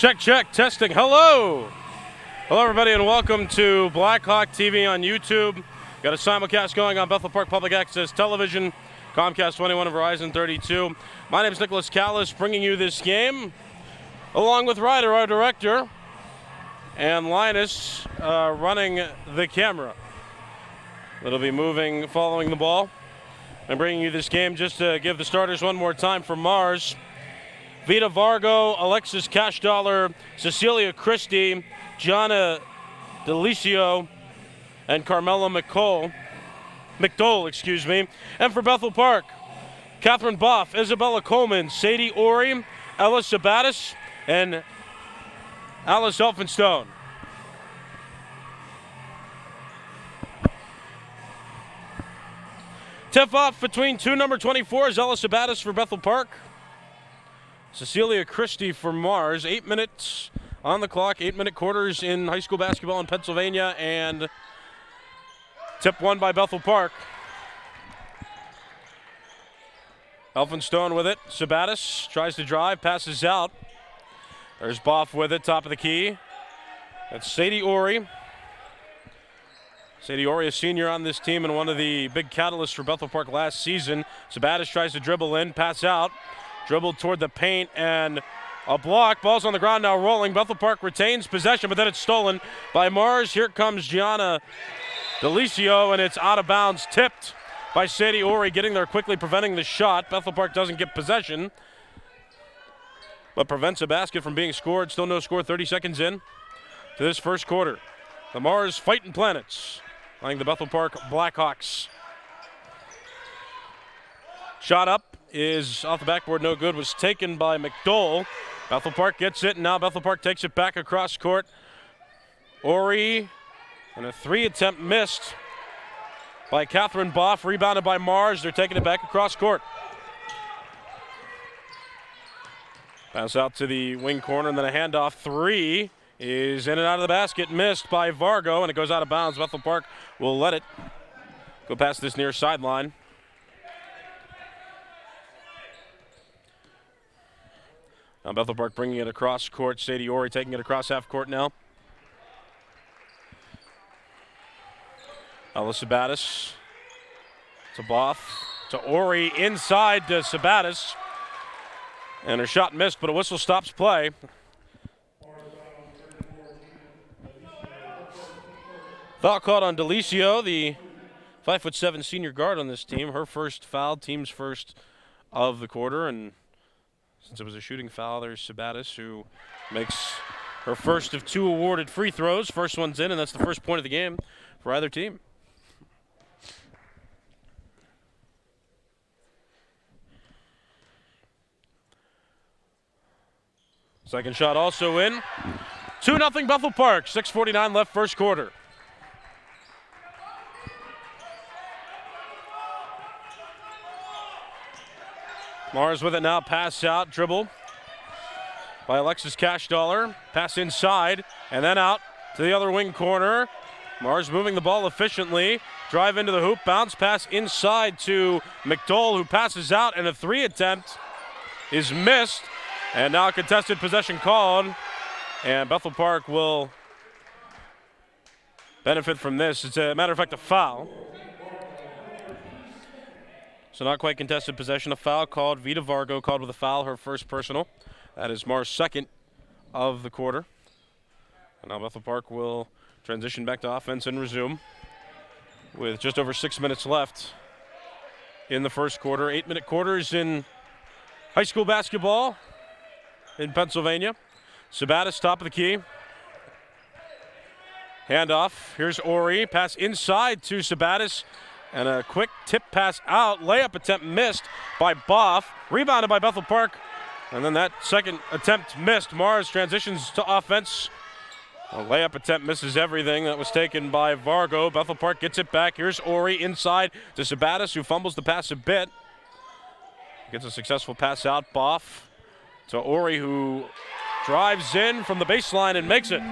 Check, check, testing. Hello. Hello, everybody, and welcome to Blackhawk TV on YouTube. Got a simulcast going on Bethel Park Public Access Television, Comcast 21 and Verizon 32. My name is Nicholas Callis, bringing you this game, along with Ryder, our director, and Linus running the camera. It'll be moving following the ball. I'm bringing you this game just to give the starters one more time for Mars. Vita Vargo, Alexis Cashdollar, Cecilia Christie, Gianna Delicio, and Carmela McDole, And for Bethel Park, Catherine Boff, Isabella Coleman, Sadie Ori, Ella Sabatis, and Alice Elphinstone. Tip-off between two number 24s, Ella Sabatis for Bethel Park, Cecilia Christie for Mars. 8 minutes on the clock, 8-minute quarters in high school basketball in Pennsylvania, and tip won by Bethel Park. Elphinstone with it. Sabatis tries to drive, passes out. There's Boff with it, top of the key. That's Sadie Ori. Sadie Ori, a senior on this team and one of the big catalysts for Bethel Park last season. Sabatis tries to dribble in, pass out. Dribbled toward the paint and a block. Ball's on the ground now rolling. Bethel Park retains possession, but then it's stolen by Mars. Here comes Gianna Delicio, and it's out of bounds, tipped by Sadie Ori, getting there quickly, preventing the shot. Bethel Park doesn't get possession, but prevents a basket from being scored. Still no score, 30 seconds in to this first quarter. The Mars Fighting Planets playing the Bethel Park Blackhawks. Shot up is off the backboard, no good, was taken by McDole. Bethel Park gets it, and now Bethel Park takes it back across court. Ori, and a three attempt missed by Catherine Boff, rebounded by Mars. They're taking it back across court. Pass out to the wing corner, and then a handoff. Three is in and out of the basket, missed by Vargo, and it goes out of bounds. Bethel Park will let it go past this near sideline. Now Bethel Park bringing it across court. Sadie Ori taking it across half court now. Ella Sabatis to Boff, to Ori, inside to Sabatis. And her shot missed, but a whistle stops play. Foul caught on Delicio, the 5'7" senior guard on this team. Her first foul, team's first of the quarter, and since it was a shooting foul, there's Sabatis, who makes her first of two awarded free throws. First one's in, and that's the first point of the game for either team. Second shot also in. 2-0 Bethel Park, 6:49 left first quarter. Mars with it now, pass out, dribble by Alexis Cashdollar. Pass inside, and then out to the other wing corner. Mars moving the ball efficiently. Drive into the hoop, bounce pass inside to McDole, who passes out, and a three attempt is missed. And now a contested possession called, and Bethel Park will benefit from this. It's a matter of fact a foul. So not quite contested possession, a foul called. Vita Vargo called with a foul, her first personal. That is Mars' second of the quarter. And now Bethel Park will transition back to offense and resume with just over 6 minutes left in the first quarter. 8-minute quarters in high school basketball in Pennsylvania. Sabatis, top of the key. Handoff, here's Ori, pass inside to Sabatis. And a quick tip pass out. Layup attempt missed by Boff. Rebounded by Bethel Park. And then that second attempt missed. Mars transitions to offense. A layup attempt misses everything. That was taken by Vargo. Bethel Park gets it back. Here's Ori inside to Sabatis, who fumbles the pass a bit. Gets a successful pass out. Boff to Ori, who drives in from the baseline and makes it.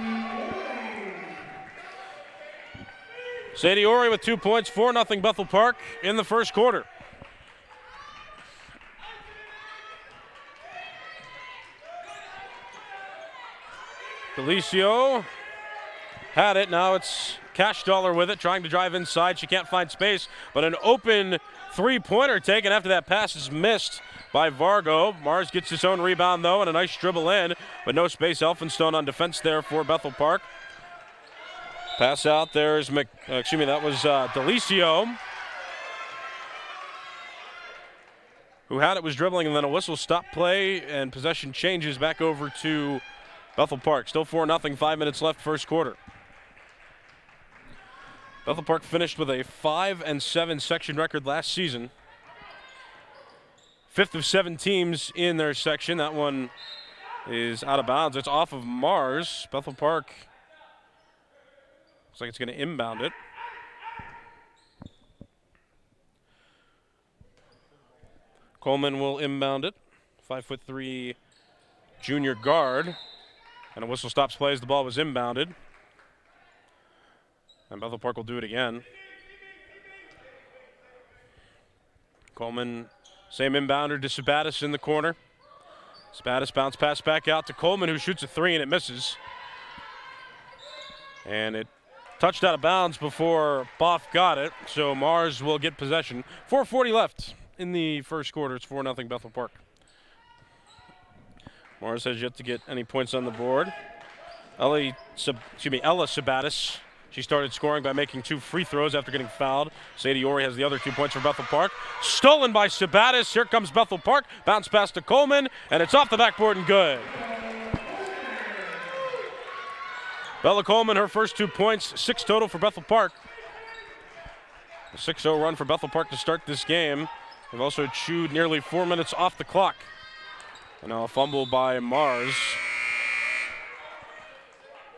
Sadie Ori with 2 points, 4-0 Bethel Park in the first quarter. Delicio had it. Now it's Cash Dollar with it, trying to drive inside. She can't find space, but an open three-pointer taken after that pass is missed by Vargo. Mars gets his own rebound, though, and a nice dribble in, but no space. Elphinstone on defense there for Bethel Park. Pass out. There's that was Delicio, who had it, was dribbling, and then a whistle stop play, and possession changes back over to Bethel Park. Still 4-0, 5 minutes left, first quarter. Bethel Park finished with a 5-7 section record last season. 5th of 7 teams in their section. That one is out of bounds. It's off of Mars. Bethel Park looks like it's going to inbound it. Coleman will inbound it. 5'3" junior guard. And a whistle stops play as the ball was inbounded. And Bethel Park will do it again. Coleman, same inbounder to Sabatis in the corner. Sabatis bounce pass back out to Coleman, who shoots a three, and it misses. And it touched out of bounds before Boff got it, so Mars will get possession. 4:40 left in the first quarter. It's 4-0 Bethel Park. Mars has yet to get any points on the board. Ella Sabatis, she started scoring by making 2 free throws after getting fouled. Sadie Ori has the other 2 points for Bethel Park. Stolen by Sabatis. Here comes Bethel Park. Bounce pass to Coleman, and it's off the backboard and good. Bella Coleman, her first 2 points, 6 total for Bethel Park. A 6-0 run for Bethel Park to start this game. They've also chewed nearly 4 minutes off the clock. And now a fumble by Mars.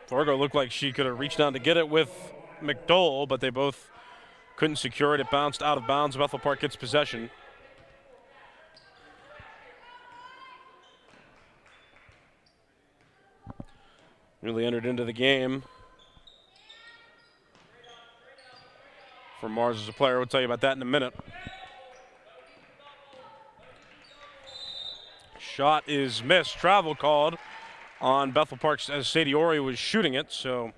Fargo looked like she could have reached down to get it with McDowell, but they both couldn't secure it. It bounced out of bounds. Bethel Park gets possession. Newly entered into the game for Mars as a player. We'll tell you about that in a minute. Shot is missed. Travel called on Bethel Park as Sadie Ori was shooting it, so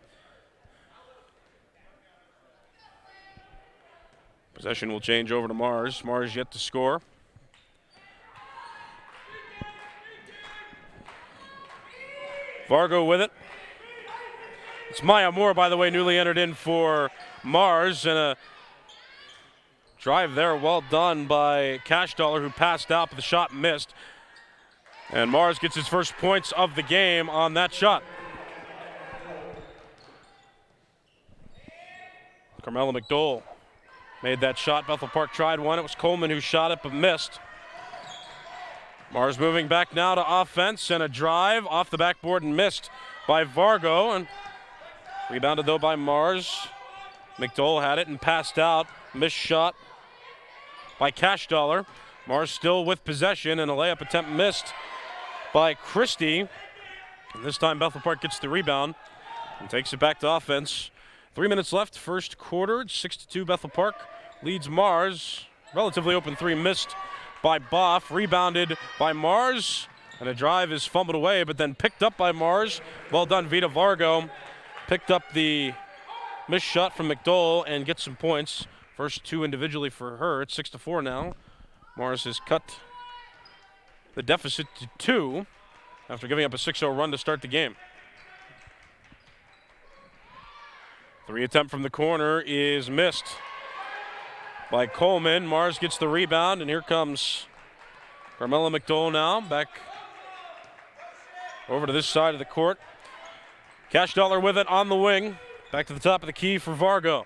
possession will change over to Mars. Mars yet to score. Vargo with it. It's Maya Moore, by the way, newly entered in for Mars, and a drive there well done by Cash Dollar, who passed out, but the shot missed. And Mars gets his first points of the game on that shot. Carmela McDowell made that shot. Bethel Park tried one. It was Coleman who shot it but missed. Mars moving back now to offense, and a drive off the backboard and missed by Vargo. And rebounded though by Mars. McDowell had it and passed out. Missed shot by Cash Dollar. Mars still with possession, and a layup attempt missed by Christie. And this time Bethel Park gets the rebound and takes it back to offense. 3 minutes left, first quarter. It's 6-2 Bethel Park leads Mars. Relatively open three missed by Boff. Rebounded by Mars, and a drive is fumbled away, but then picked up by Mars. Well done, Vita Vargo. Picked up the missed shot from McDowell and gets some points. First 2 individually for her. It's 6-4 now. Mars has cut the deficit to 2 after giving up a 6-0 run to start the game. 3 attempt from the corner is missed by Coleman. Mars gets the rebound, and here comes Carmela McDowell now back over to this side of the court. Cash Dollar with it on the wing. Back to the top of the key for Vargo.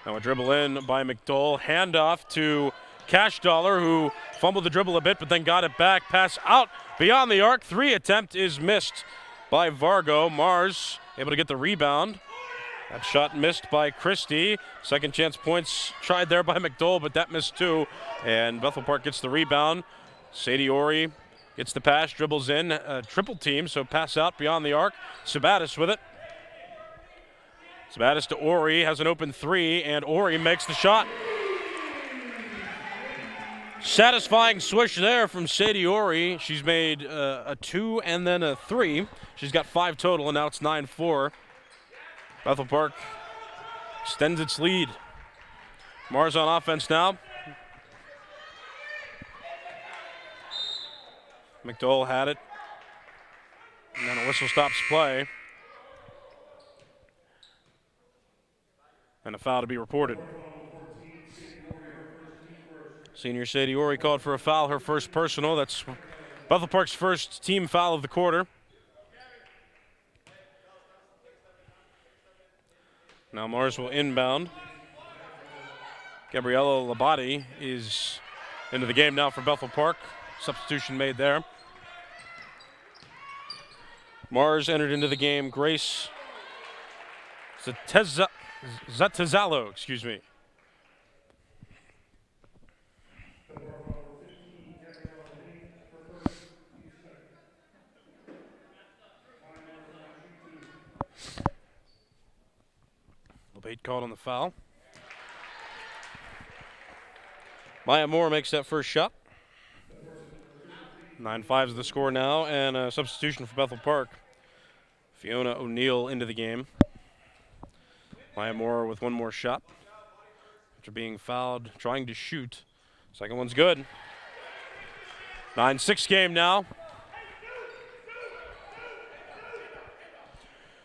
Now a dribble in by McDowell. Handoff to Cash Dollar, who fumbled the dribble a bit but then got it back. Pass out beyond the arc. 3 attempt is missed by Vargo. Mars able to get the rebound. That shot missed by Christie. Second chance points tried there by McDowell, but that missed too. And Bethel Park gets the rebound. Sadie Ori gets the pass, dribbles in, triple team, so pass out beyond the arc. Sabatis with it. Sabatis to Ori, has an open 3, and Ori makes the shot. Satisfying swish there from Sadie Ori. She's made a 2 and then a 3. She's got 5 total, and now it's 9-4. Bethel Park extends its lead. Mars on offense now. McDowell had it. And then a whistle stops play. And a foul to be reported. Senior Sadie Ori called for a foul, her first personal. That's Bethel Park's first team foul of the quarter. Now Mars will inbound. Gabriella Labate is into the game now for Bethel Park. Substitution made there. Mars entered into the game. Grace Zatazalo, excuse me. Labate called on the foul. Maya Moore makes that first shot. 9-5 is the score now, and a substitution for Bethel Park. Fiona O'Neill into the game. Maya Moore with one more shot after being fouled, trying to shoot. Second one's good. 9-6 game now.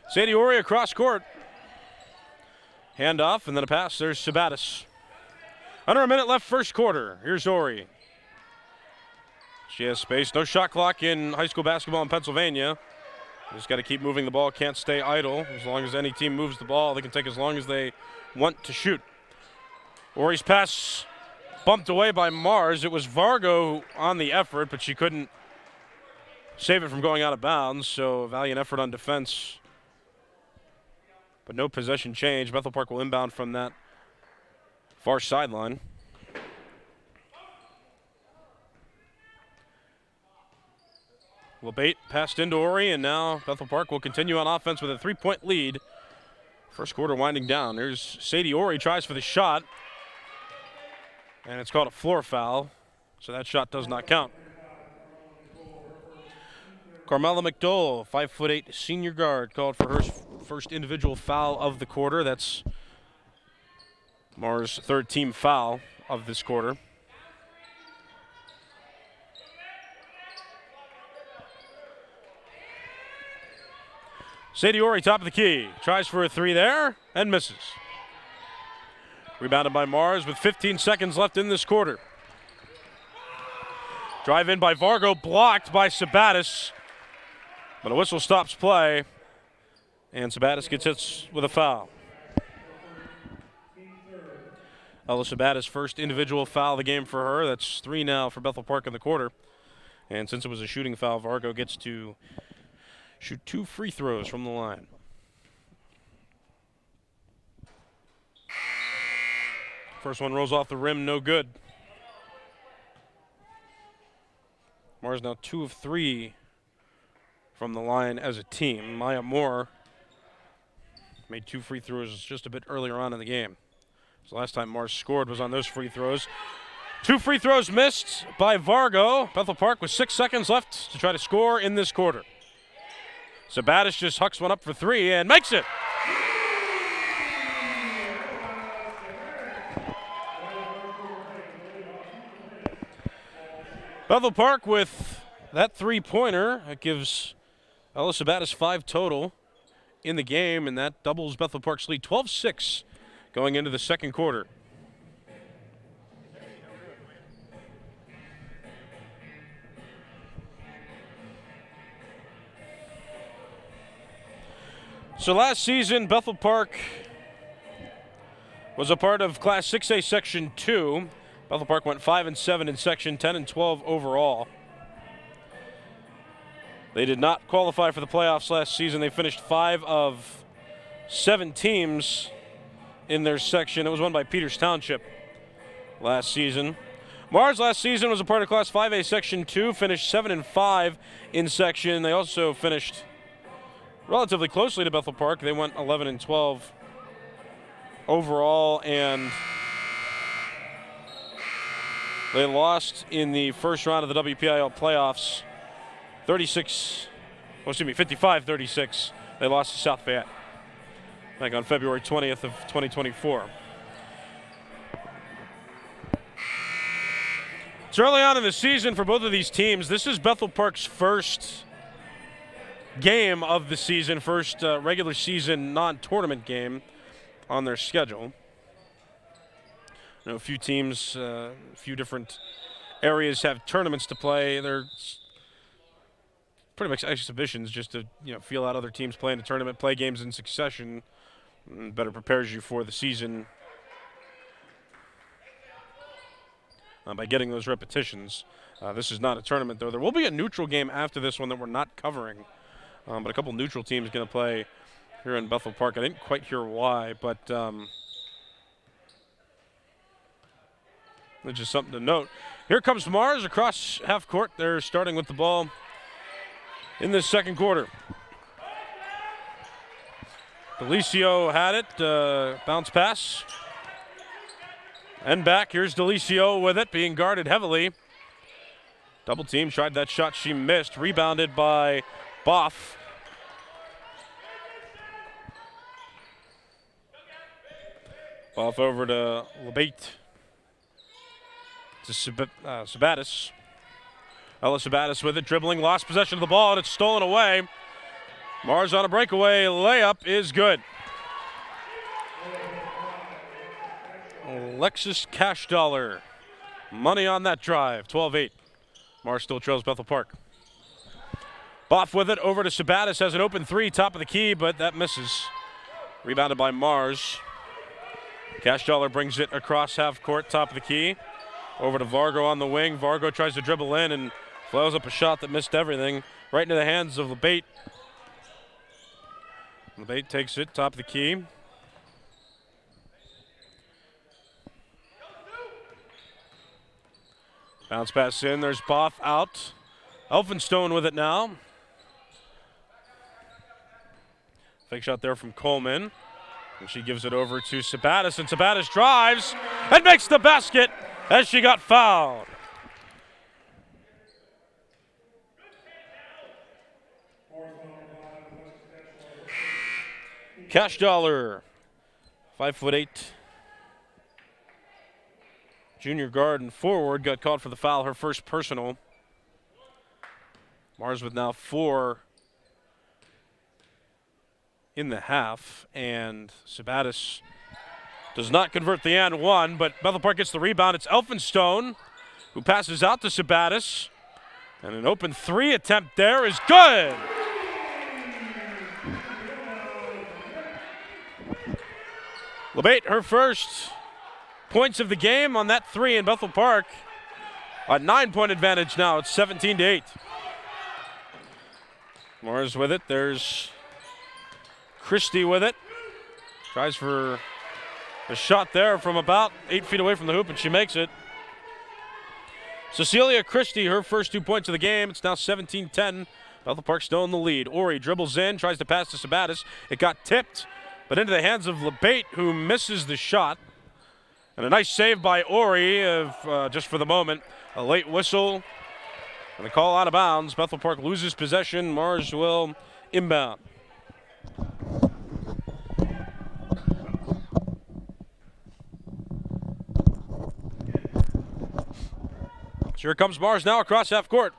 Sadie Ori across court. Handoff and then a pass. There's Sabatis. Under a minute left first quarter. Here's Ori. She has space. No shot clock in high school basketball in Pennsylvania. Just got to keep moving the ball. Can't stay idle. As long as any team moves the ball, they can take as long as they want to shoot. Ori's pass bumped away by Mars. It was Vargo on the effort, but she couldn't save it from going out of bounds. So a valiant effort on defense. But no possession change. Bethel Park will inbound from that far sideline. Labate passed into Ori, and now Bethel Park will continue on offense with a 3-point lead. First quarter winding down. There's Sadie Ori, tries for the shot. And it's called a floor foul, so that shot does not count. Carmela McDowell, 5'8" senior guard, called for her first individual foul of the quarter. That's Mars' third team foul of this quarter. Sadie Ori, top of the key, tries for a 3 there and misses. Rebounded by Mars with 15 seconds left in this quarter. Drive in by Vargo, blocked by Sabatis. But a whistle stops play, and Sabatis gets hit with a foul. Ella Sabatis' first individual foul of the game for her. That's 3 now for Bethel Park in the quarter. And since it was a shooting foul, Vargo gets to shoot 2 free throws from the line. First one rolls off the rim, no good. Mars now 2 of 3 from the line as a team. Maya Moore made 2 free throws just a bit earlier on in the game. So last time Mars scored was on those free throws. 2 free throws missed by Vargo. Bethel Park with 6 seconds left to try to score in this quarter. Sabatis just hucks one up for 3 and makes it. Bethel Park with that 3-pointer. That gives Ella Sabatis 5 total in the game, and that doubles Bethel Park's lead, 12-6 going into the second quarter. So last season, Bethel Park was a part of Class 6A Section 2. Bethel Park went 5-7 in Section 10 and 12 overall. They did not qualify for the playoffs last season. They finished 5 of 7 teams in their section. It was won by Peters Township last season. Mars last season was a part of Class 5A Section 2, finished 7-5 in section. They also finished relatively closely to Bethel Park. They went 11-12 overall, and They lost in the first round of the WPIL playoffs 55-36. They lost to South Fayette back on February 20th of 2024. It's early on in the season for both of these teams. This is Bethel Park's first game of the season, first regular season non-tournament game on their schedule. You know, a few teams, a few different areas have tournaments to play. They're pretty much exhibitions just to feel out other teams playing a tournament, play games in succession, and better prepares you for the season by getting those repetitions. This is not a tournament, though. There will be a neutral game after this one that we're not covering, but a couple neutral teams going to play here in Bethel Park. I didn't quite hear why, but it's just something to note. Here comes Mars across half court. They're starting with the ball in this second quarter. Delicio had it, bounce pass. And back, here's Delicio with it, being guarded heavily. Double team, tried that shot, she missed. Rebounded by Boff. Boff over to Labate. To Sabatis. Ella Sabatis with it, dribbling, lost possession of the ball, and it's stolen away. Mars on a breakaway, layup is good. Alexis Cashdollar, money on that drive, 12-8. Mars still trails Bethel Park. Boff with it, over to Sabatis, has an open three, top of the key, but that misses. Rebounded by Mars. Cashdollar brings it across half court, top of the key. Over to Vargo on the wing. Vargo tries to dribble in and flails up a shot that missed everything. Right into the hands of Labate. Labate takes it, top of the key. Bounce pass in, there's Boff out. Elphinstone with it now. Fake shot there from Coleman. And she gives it over to Sabatis, and Sabatis drives and makes the basket as she got fouled. Cashdollar, 5'8", junior guard and forward, got called for the foul, her first personal. Mars with now 4 in the half, and Sabatis does not convert the and one, but Bethel Park gets the rebound. It's Elphinstone who passes out to Sabatis, and an open three attempt there is good. Labate, her first points of the game on that three in Bethel Park. A 9-point advantage now. It's 17-8. Mars with it. There's Christie with it. Tries for a shot there from about 8 feet away from the hoop, and she makes it. Cecilia Christie, her first 2 points of the game. It's now 17-10. Bethel Park still in the lead. Ori dribbles in, tries to pass to Sabatis. It got tipped, but into the hands of Labate, who misses the shot. And a nice save by Ori, just for the moment. A late whistle, and a call out of bounds. Bethel Park loses possession. Mars will inbound. So here comes Mars now across half court.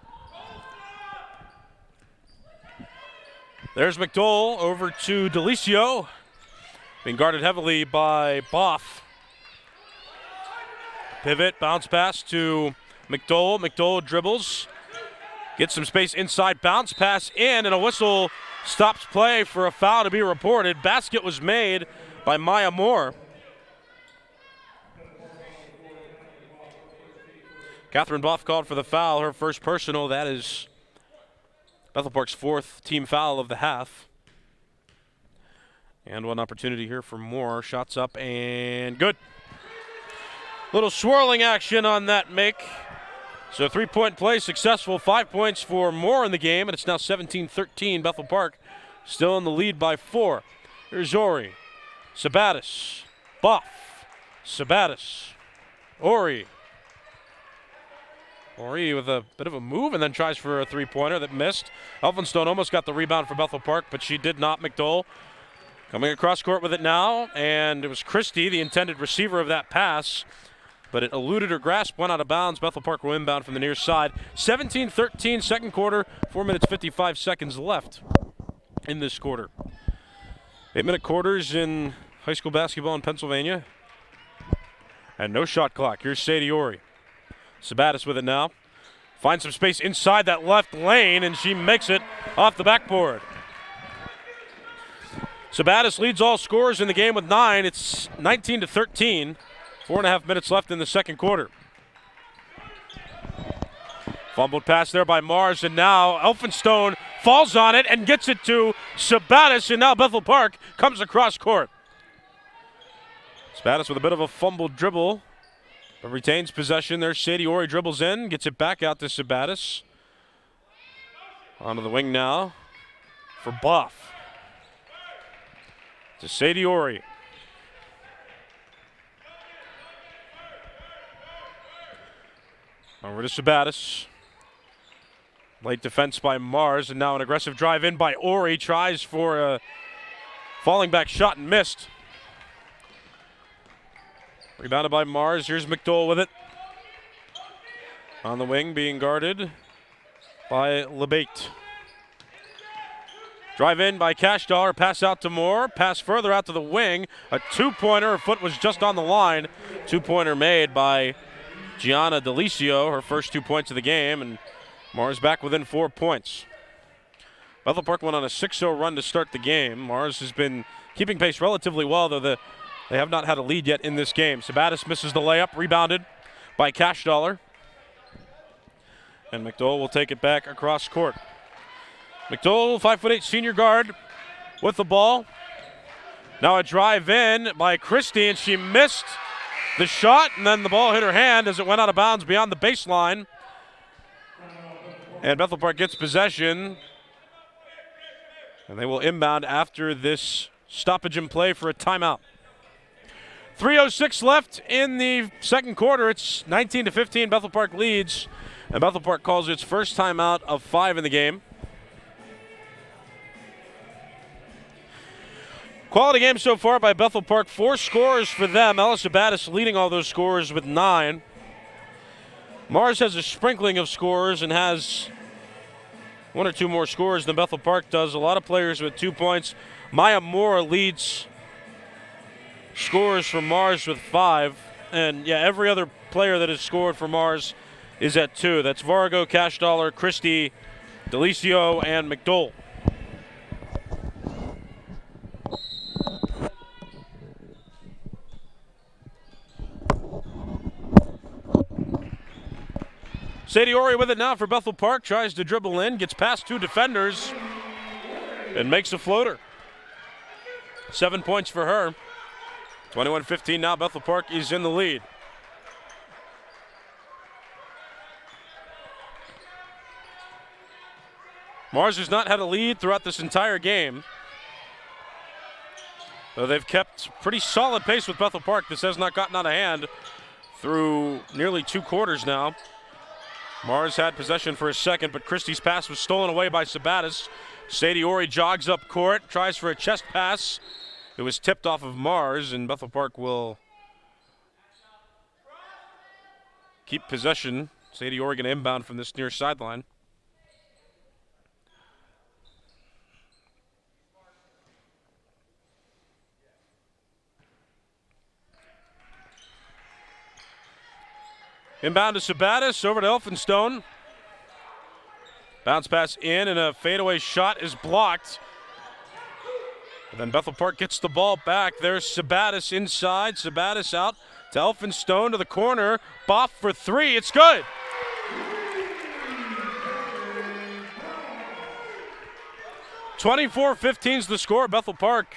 There's McDowell over to Delicio. Being guarded heavily by Boff. Pivot, bounce pass to McDowell. McDowell dribbles. Gets some space inside, bounce pass in, and a whistle stops play for a foul to be reported. Basket was made by Maya Moore. Catherine Boff called for the foul, her first personal. That is Bethel Park's 4th team foul of the half. And one opportunity here for Moore. Shots up and good. Little swirling action on that make. So 3-point play successful. 5 points for Moore in the game, and it's now 17-13. Bethel Park still in the lead by 4. Here's Ori. Sabatis. Boff. Sabatis. Ori. Ori with a bit of a move and then tries for a three-pointer that missed. Elphinstone almost got the rebound for Bethel Park, but she did not. McDowell coming across court with it now, and it was Christie, the intended receiver of that pass, but it eluded her grasp, went out of bounds. Bethel Park will inbound from the near side. 17-13, second quarter, 4 minutes 55 seconds left in this quarter. 8-minute quarters in high school basketball in Pennsylvania. And no shot clock. Here's Sadie Ori. Sabatis with it now. Finds some space inside that left lane, and she makes it off the backboard. Sabatis leads all scorers in the game with 9. It's 19-13. 4.5 minutes left in the second quarter. Fumbled pass there by Mars, and now Elphinstone falls on it and gets it to Sabatis, and now Bethel Park comes across court. Sabatis with a bit of a fumbled dribble, but retains possession. There's Sadie Ori, dribbles in, gets it back out to Sabatis. Onto the wing now for Buff. To Sadie Ori. Over to Sabatis. Late defense by Mars, and now an aggressive drive in by Ori. Tries for a falling back shot and missed. Rebounded by Mars. Here's McDowell with it. On the wing, being guarded by LeBate. Drive in by Cash Dollar. Pass out to Moore. Pass further out to the wing. A two-pointer. Her foot was just on the line. Two-pointer made by Gianna Delicio. Her first 2 points of the game. And Mars back within 4 points. Bethel Park went on a 6-0 run to start the game. Mars has been keeping pace relatively well, though they have not had a lead yet in this game. Sabatis misses the layup, rebounded by Cash Dollar. And McDowell will take it back across court. McDowell, 5'8" senior guard with the ball. Now a drive in by Christie, and she missed the shot, and then the ball hit her hand as it went out of bounds beyond the baseline. And Bethel Park gets possession. And they will inbound after this stoppage in play for a timeout. 3:06 left in the second quarter. It's 19-15. Bethel Park leads. And Bethel Park calls its first timeout of 5 in the game. Quality game so far by Bethel Park. 4 scorers for them. Ella Sabatis leading all those scorers with 9. Mars has a sprinkling of scorers and has 1 or 2 more scorers than Bethel Park does. A lot of players with 2 points. Maya Moore leads scorers for Mars with 5. And yeah, every other player that has scored for Mars is at 2. That's Vargo, Cash Dollar, Christie, Delicio, and McDowell. Sadie Ori with it now for Bethel Park. Tries to dribble in, gets past 2 defenders, and makes a floater. 7 points for her. 21-15 now. Bethel Park is in the lead. Mars has not had a lead throughout this entire game, though they've kept pretty solid pace with Bethel Park. This has not gotten out of hand through nearly 2 quarters now. Mars had possession for a second, but Christie's pass was stolen away by Sabatis. Sadie Ori jogs up court, tries for a chest pass. It was tipped off of Mars, and Bethel Park will keep possession. Sadie Ori going to inbound from this near sideline. Inbound to Sabatis, over to Elphinstone. Bounce pass in, and a fadeaway shot is blocked. And then Bethel Park gets the ball back. There's Sabatis inside. Sabatis out to Elphinstone to the corner. Boff for 3. It's good. (24-15) is the score. Bethel Park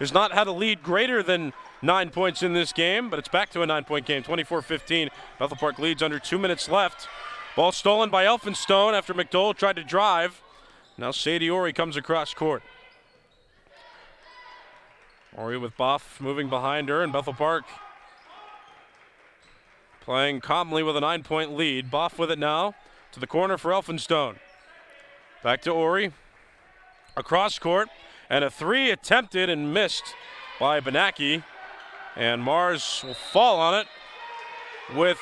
has not had a lead greater than 9 points in this game, but it's back to a 9-point game. 24-15. Bethel Park leads under 2 minutes left. Ball stolen by Elphinstone after McDowell tried to drive. Now Sadie Ori comes across court. Ori with Boff moving behind her, and Bethel Park playing calmly with a 9-point lead. Boff with it now to the corner for Elphinstone. Back to Ori. Across court, and a three attempted and missed by Benaki. And Mars will fall on it with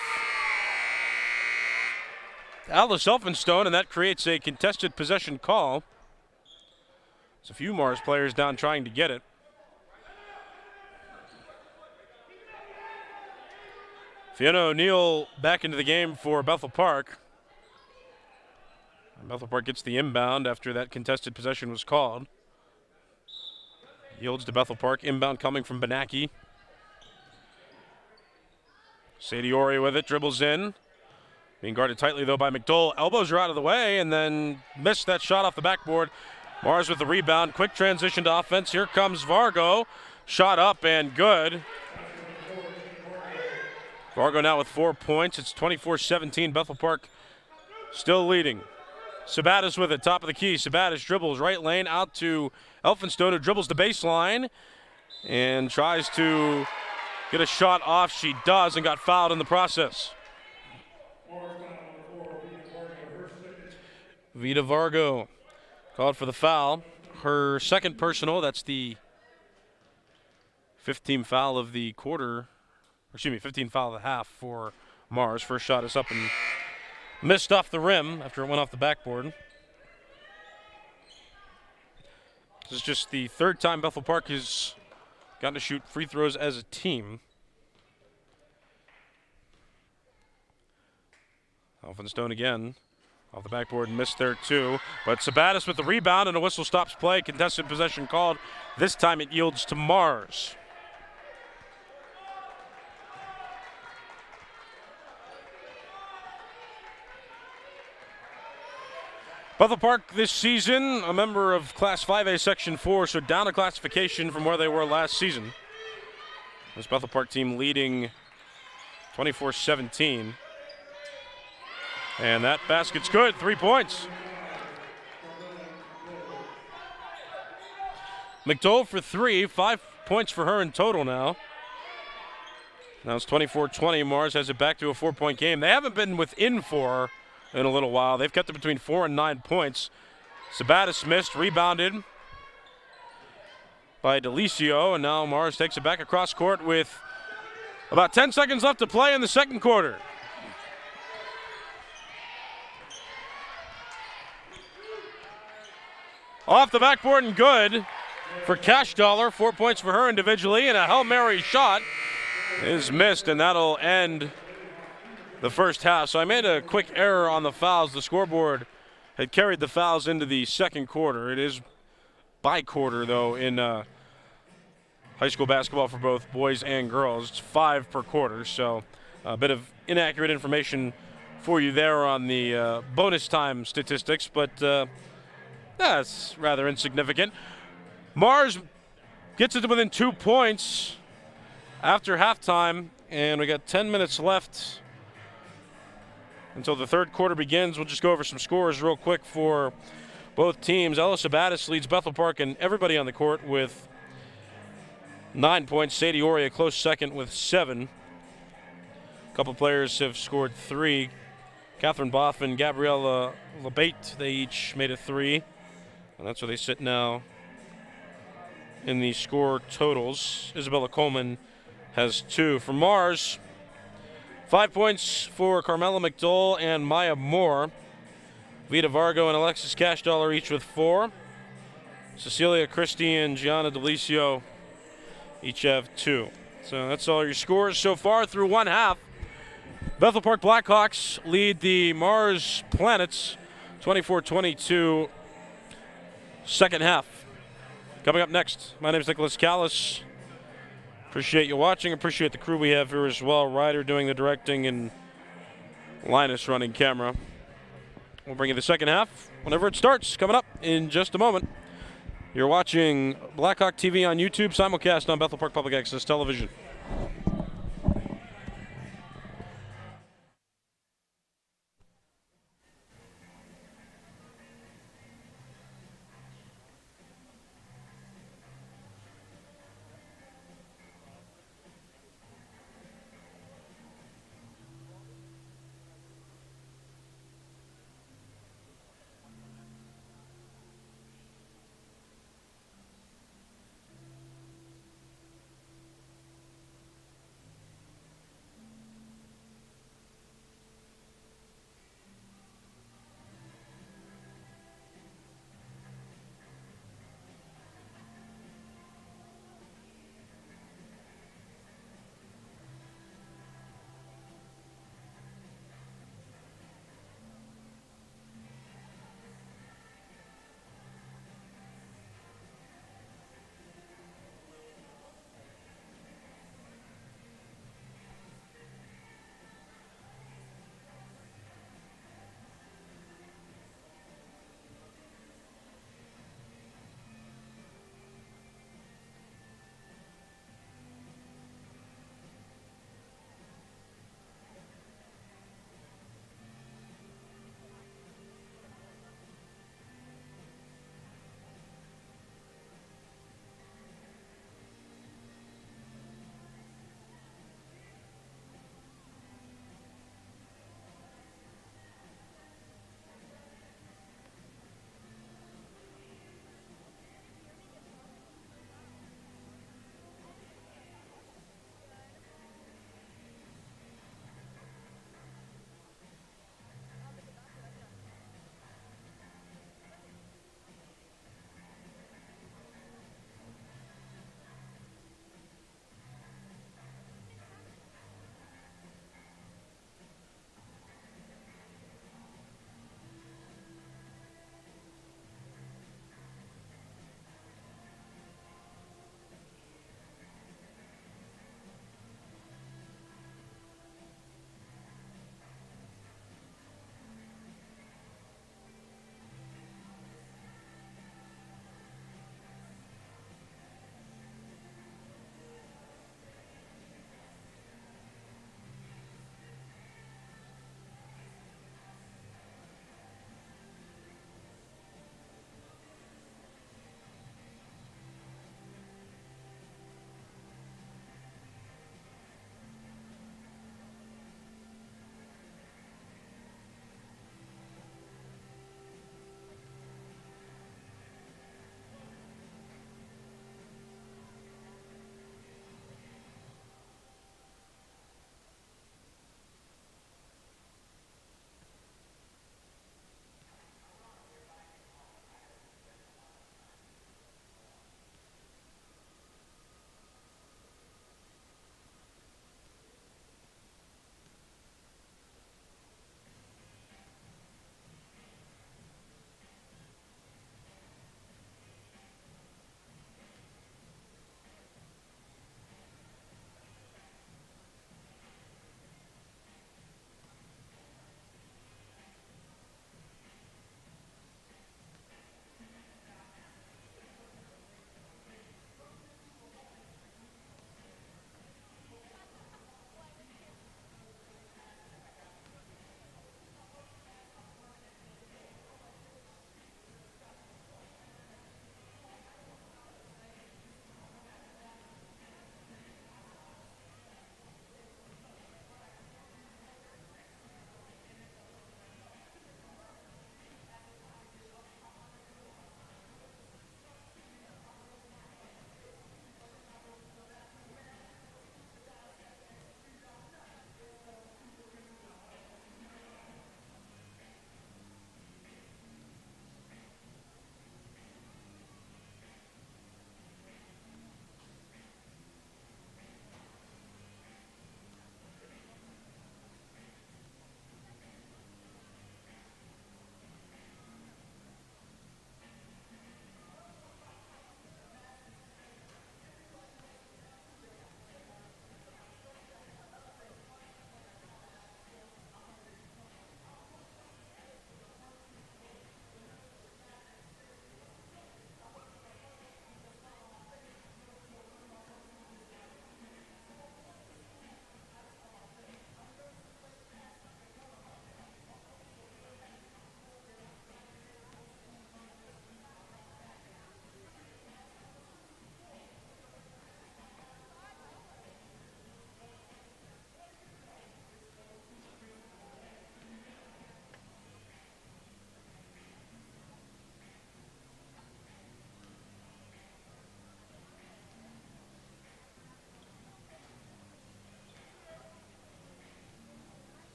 Alice Elphinstone, and that creates a contested possession call. There's a few Mars players down trying to get it. Fiona O'Neill back into the game for Bethel Park. And Bethel Park gets the inbound after that contested possession was called. Yields to Bethel Park. Inbound coming from Benaki. Sadie Ori with it, dribbles in. Being guarded tightly, though, by McDowell. Elbows are out of the way, and then missed that shot off the backboard. Mars with the rebound. Quick transition to offense. Here comes Vargo. Shot up and good. Vargo now with 4 points. It's 24-17. Bethel Park still leading. Sabatis with it, top of the key. Sabatis dribbles right lane out to Elphinstone, who dribbles the baseline and tries to get a shot off. She does, and got fouled in the process. Vita Vargo called for the foul. Her second personal. That's the 15th foul of the quarter. Excuse me, 15th foul of the half for Mars. First shot is up and missed off the rim after it went off the backboard. This is just the third time Bethel Park has gotten to shoot free throws as a team. Elphinstone again. Off the backboard and missed there too. But Sabatis with the rebound, and a whistle stops play. Contested possession called. This time it yields to Mars. Bethel Park this season, a member of Class 5A Section 4, so down a classification from where they were last season. This Bethel Park team leading 24-17. And that basket's good, 3 points. McDowell for 3, 5 points for her in total now. Now it's 24-20. Mars has it back to a 4-point game. They haven't been within 4 in a little while. They've kept it between 4 and 9 points. Sabatis missed, rebounded by Delicio, and now Mars takes it back across court with about 10 seconds left to play in the second quarter. Off the backboard and good for Cash Dollar. 4 points for her individually, and a Hail Mary shot is missed, and that'll end the first half. So I made a quick error on the fouls. The scoreboard had carried the fouls into the second quarter. It is by quarter, though, in high school basketball for both boys and girls. It's 5 per quarter, so a bit of inaccurate information for you there on the bonus time statistics, but that's rather insignificant. Mars gets it to within 2 points after halftime, and we got 10 minutes left until the third quarter begins. We'll just go over some scores real quick for both teams. Ella Sabatis leads Bethel Park and everybody on the court with 9 points. Sadie Ori a close second with 7. A couple players have scored 3. Catherine Boff and Gabriella Labate, they each made a 3. And that's where they sit now in the score totals. Isabella Coleman has 2. For Mars, 5 points for Carmela McDowell and Maya Moore. Vita Vargo and Alexis Cashdollar each with 4. Cecilia Christie and Gianna Delicio each have 2. So that's all your scores so far through one half. Bethel Park Blackhawks lead the Mars Planets 24-22 second half. Coming up next, my name is Nicholas Callis. Appreciate you watching. Appreciate the crew we have here as well. Ryder doing the directing and Linus running camera. We'll bring you the second half whenever it starts. Coming up in just a moment. You're watching Blackhawk TV on YouTube, simulcast on Bethel Park Public Access Television.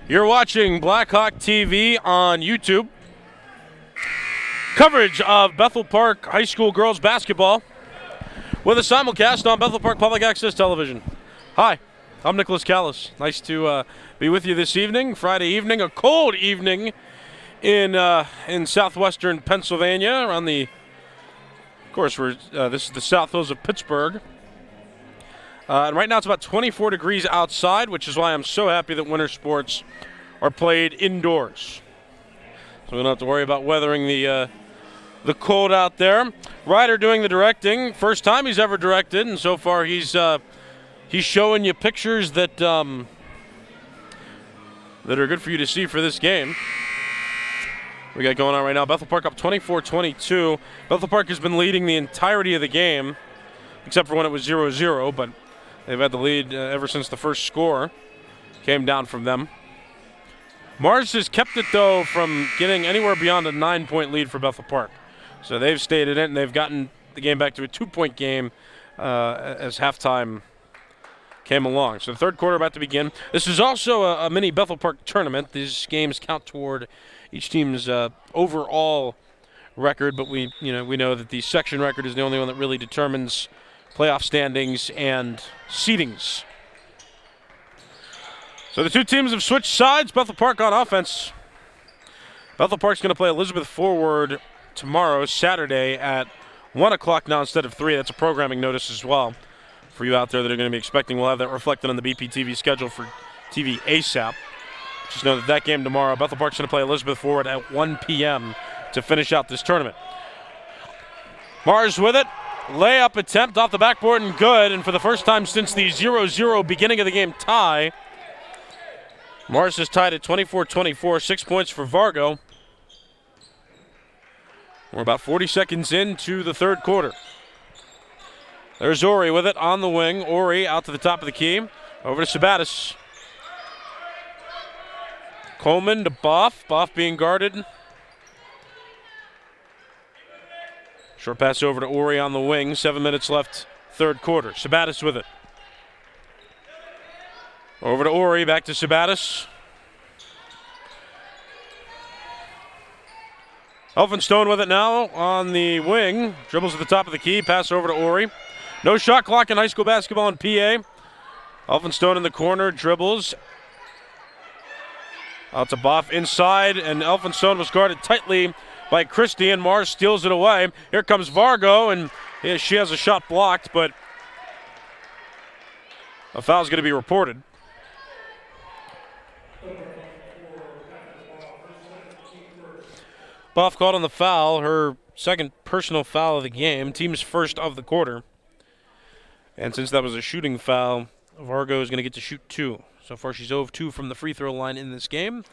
You're watching Blackhawk TV on YouTube. Coverage of Bethel Park High School girls basketball with a simulcast on Bethel Park Public Access Television. Hi, I'm Nicholas Callis. Nice to be with you this evening, Friday evening, a cold evening in southwestern Pennsylvania. Around the, of course, this is the South Hills of Pittsburgh. And right now it's about 24 degrees outside, which is why I'm so happy that winter sports are played indoors. So we don't have to worry about weathering the cold out there. Ryder doing the directing. First time he's ever directed, and so far he's showing you pictures that are good for you to see for this game. We got going on right now. Bethel Park up 24-22. Bethel Park has been leading the entirety of the game, except for when it was 0-0, but they've had the lead ever since the first score came down from them. Mars has kept it, though, from getting anywhere beyond a 9-point lead for Bethel Park. So they've stayed in it, and they've gotten the game back to a 2-point game as halftime came along. So the third quarter about to begin. This is also a mini Bethel Park tournament. These games count toward each team's overall record, but we know that the section record is the only one that really determines playoff standings and seedings. So the two teams have switched sides. Bethel Park on offense. Bethel Park's going to play Elizabeth forward tomorrow, Saturday, at 1 o'clock now instead of 3. That's a programming notice as well for you out there that are going to be expecting. We'll have that reflected on the BPTV schedule for TV ASAP. Just know that game tomorrow, Bethel Park's going to play Elizabeth forward at 1 p.m. to finish out this tournament. Mars with it. Layup attempt off the backboard and good. And for the first time since the 0-0 beginning of the game tie, Mars is tied at 24-24, 6 points for Vargo. We're about 40 seconds into the third quarter. There's Ori with it on the wing. Ori out to the top of the key. Over to Sabatis. Coleman to Boff. Boff being guarded. Short pass over to Ori on the wing. 7 minutes left, third quarter. Sabatis with it. Over to Ori, back to Sabatis. Elphinstone with it now on the wing. Dribbles at the top of the key. Pass over to Ori. No shot clock in high school basketball in PA. Elphinstone in the corner. Dribbles. Out to Boff inside, and Elphinstone was guarded tightly by Christie, and Mars steals it away. Here comes Vargo, and she has a shot blocked, but a foul's going to be reported. Boff called on the foul, her second personal foul of the game, team's first of the quarter. And since that was a shooting foul, Vargo is going to get to shoot 2. So far she's 0 of 2 from the free throw line in this game,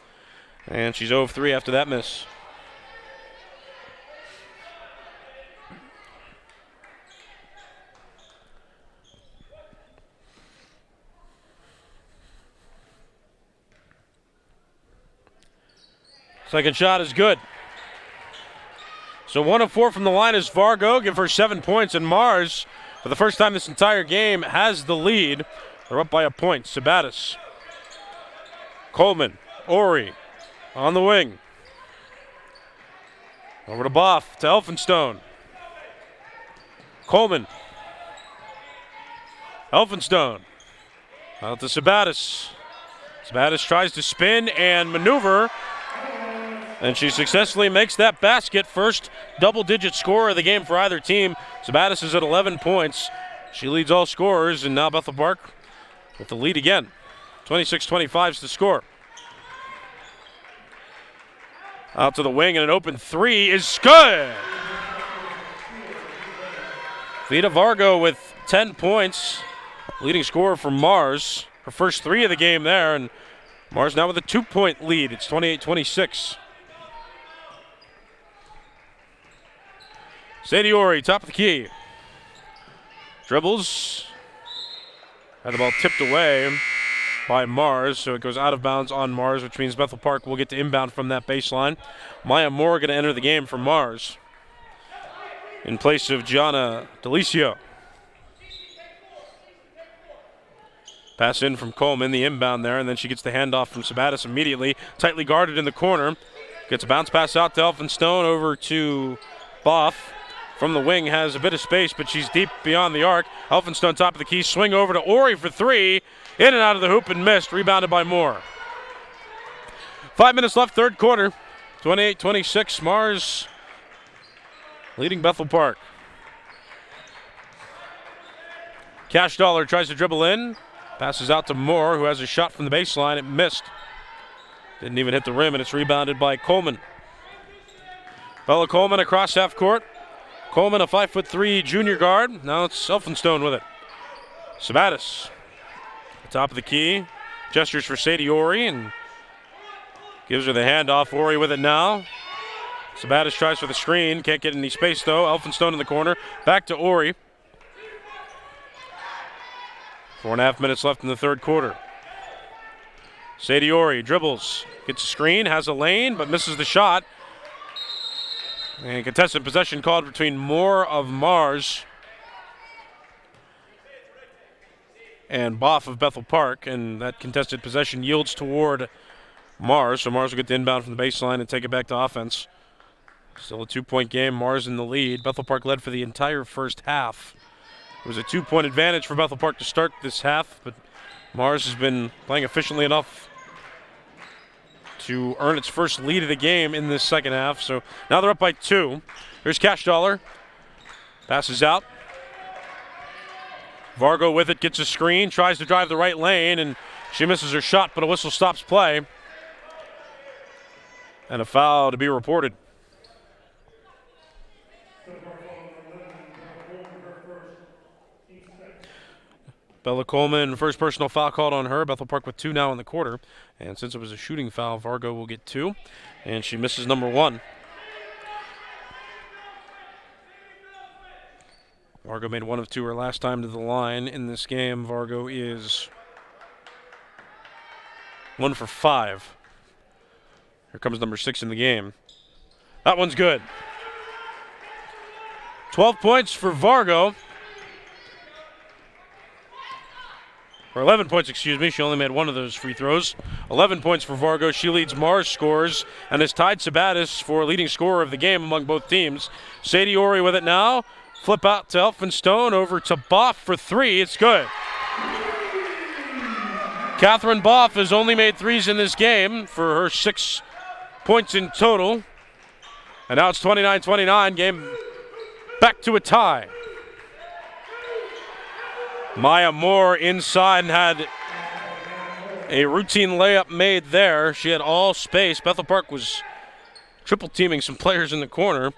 and she's 0 of 3 after that miss. Second shot is good. So 1 of 4 from the line is Vargo. Give her 7 points. And Mars, for the first time this entire game, has the lead. They're up by a point. Sabatis. Coleman. Ori on the wing. Over to Boff. To Elphinstone. Coleman. Elphinstone. Out to Sabatis. Sabatis tries to spin and maneuver. And she successfully makes that basket. First double-digit scorer of the game for either team. Sabatis is at 11 points. She leads all scorers, and now Bethel Park with the lead again. 26-25 is the score. Out to the wing, and an open 3 is good. Vita Vargo with 10 points. Leading scorer for Mars. Her first 3 of the game there, and Mars now with a 2-point lead. It's 28-26. Sadie Ori, top of the key. Dribbles. Had the ball tipped away by Mars, so it goes out of bounds on Mars, which means Bethel Park will get to inbound from that baseline. Maya Moore going to enter the game for Mars in place of Gianna Delicio. Pass in from Coleman, the inbound there, and then she gets the handoff from Sabatis immediately. Tightly guarded in the corner. Gets a bounce pass out to Elphinstone over to Boff. From the wing, has a bit of space, but she's deep beyond the arc. Elphinstone top of the key, swing over to Ori for three. In and out of the hoop and missed, rebounded by Moore. 5 minutes left, third quarter. 28-26, Mars leading Bethel Park. Cash Dollar tries to dribble in. Passes out to Moore, who has a shot from the baseline. It missed. Didn't even hit the rim, and it's rebounded by Coleman. Bella Coleman across half court. Coleman, a 5'3" junior guard. Now it's Elphinstone with it. Sabatis, top of the key. Gestures for Sadie Ori and gives her the handoff. Ori with it now. Sabatis tries for the screen. Can't get any space, though. Elphinstone in the corner. Back to Ori. 4.5 minutes left in the third quarter. Sadie Ori dribbles. Gets a screen. Has a lane, but misses the shot. And contested possession called between Moore of Mars and Boff of Bethel Park, and that contested possession yields toward Mars. So Mars will get the inbound from the baseline and take it back to offense. Still a 2-point game. Mars in the lead. Bethel Park led for the entire first half. It was a 2-point advantage for Bethel Park to start this half, but Mars has been playing efficiently enough to earn its first lead of the game in this second half. So now they're up by 2. Here's Cash Dollar. Passes out. Vargo with it, gets a screen, tries to drive the right lane, and she misses her shot, but a whistle stops play. And a foul to be reported. Bella Coleman, first personal foul called on her. Bethel Park with 2 now in the quarter. And since it was a shooting foul, Vargo will get 2. And she misses number 1. Vargo made 1 of 2 her last time to the line in this game. Vargo is 1 for 5. Here comes number 6 in the game. That one's good. 12 points for Vargo. Or 11 points, excuse me. She only made 1 of those free throws. 11 points for Vargo. She leads Mars scores and has tied Sabatis for leading scorer of the game among both teams. Sadie Ori with it now. Flip out to Elphinstone, over to Boff for 3. It's good. Catherine Boff has only made 3s in this game for her 6 points in total. And now it's 29-29. Game back to a tie. Maya Moore inside and had a routine layup made there. She had all space. Bethel Park was triple teaming some players in the corner.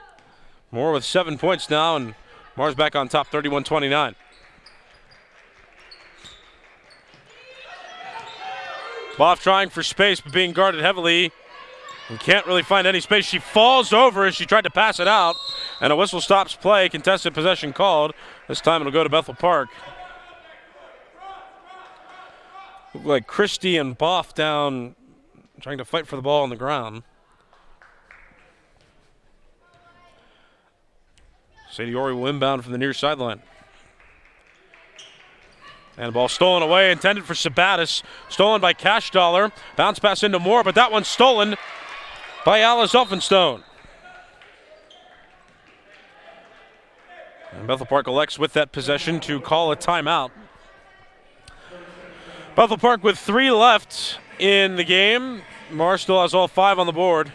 Moore with 7 points now, and Mars back on top, 31-29. Boff trying for space, but being guarded heavily. And can't really find any space. She falls over as she tried to pass it out, and a whistle stops play. Contested possession called. This time it'll go to Bethel Park. Look like Christie and Boff down trying to fight for the ball on the ground. Sadie Ori will inbound from the near sideline. And the ball stolen away, intended for Sabatis. Stolen by Cash Dollar. Bounce pass into Moore, but that one's stolen by Alice Elphinstone. And Bethel Park elects with that possession to call a timeout. Bethel Park with 3 left in the game. Mars still has all 5 on the board.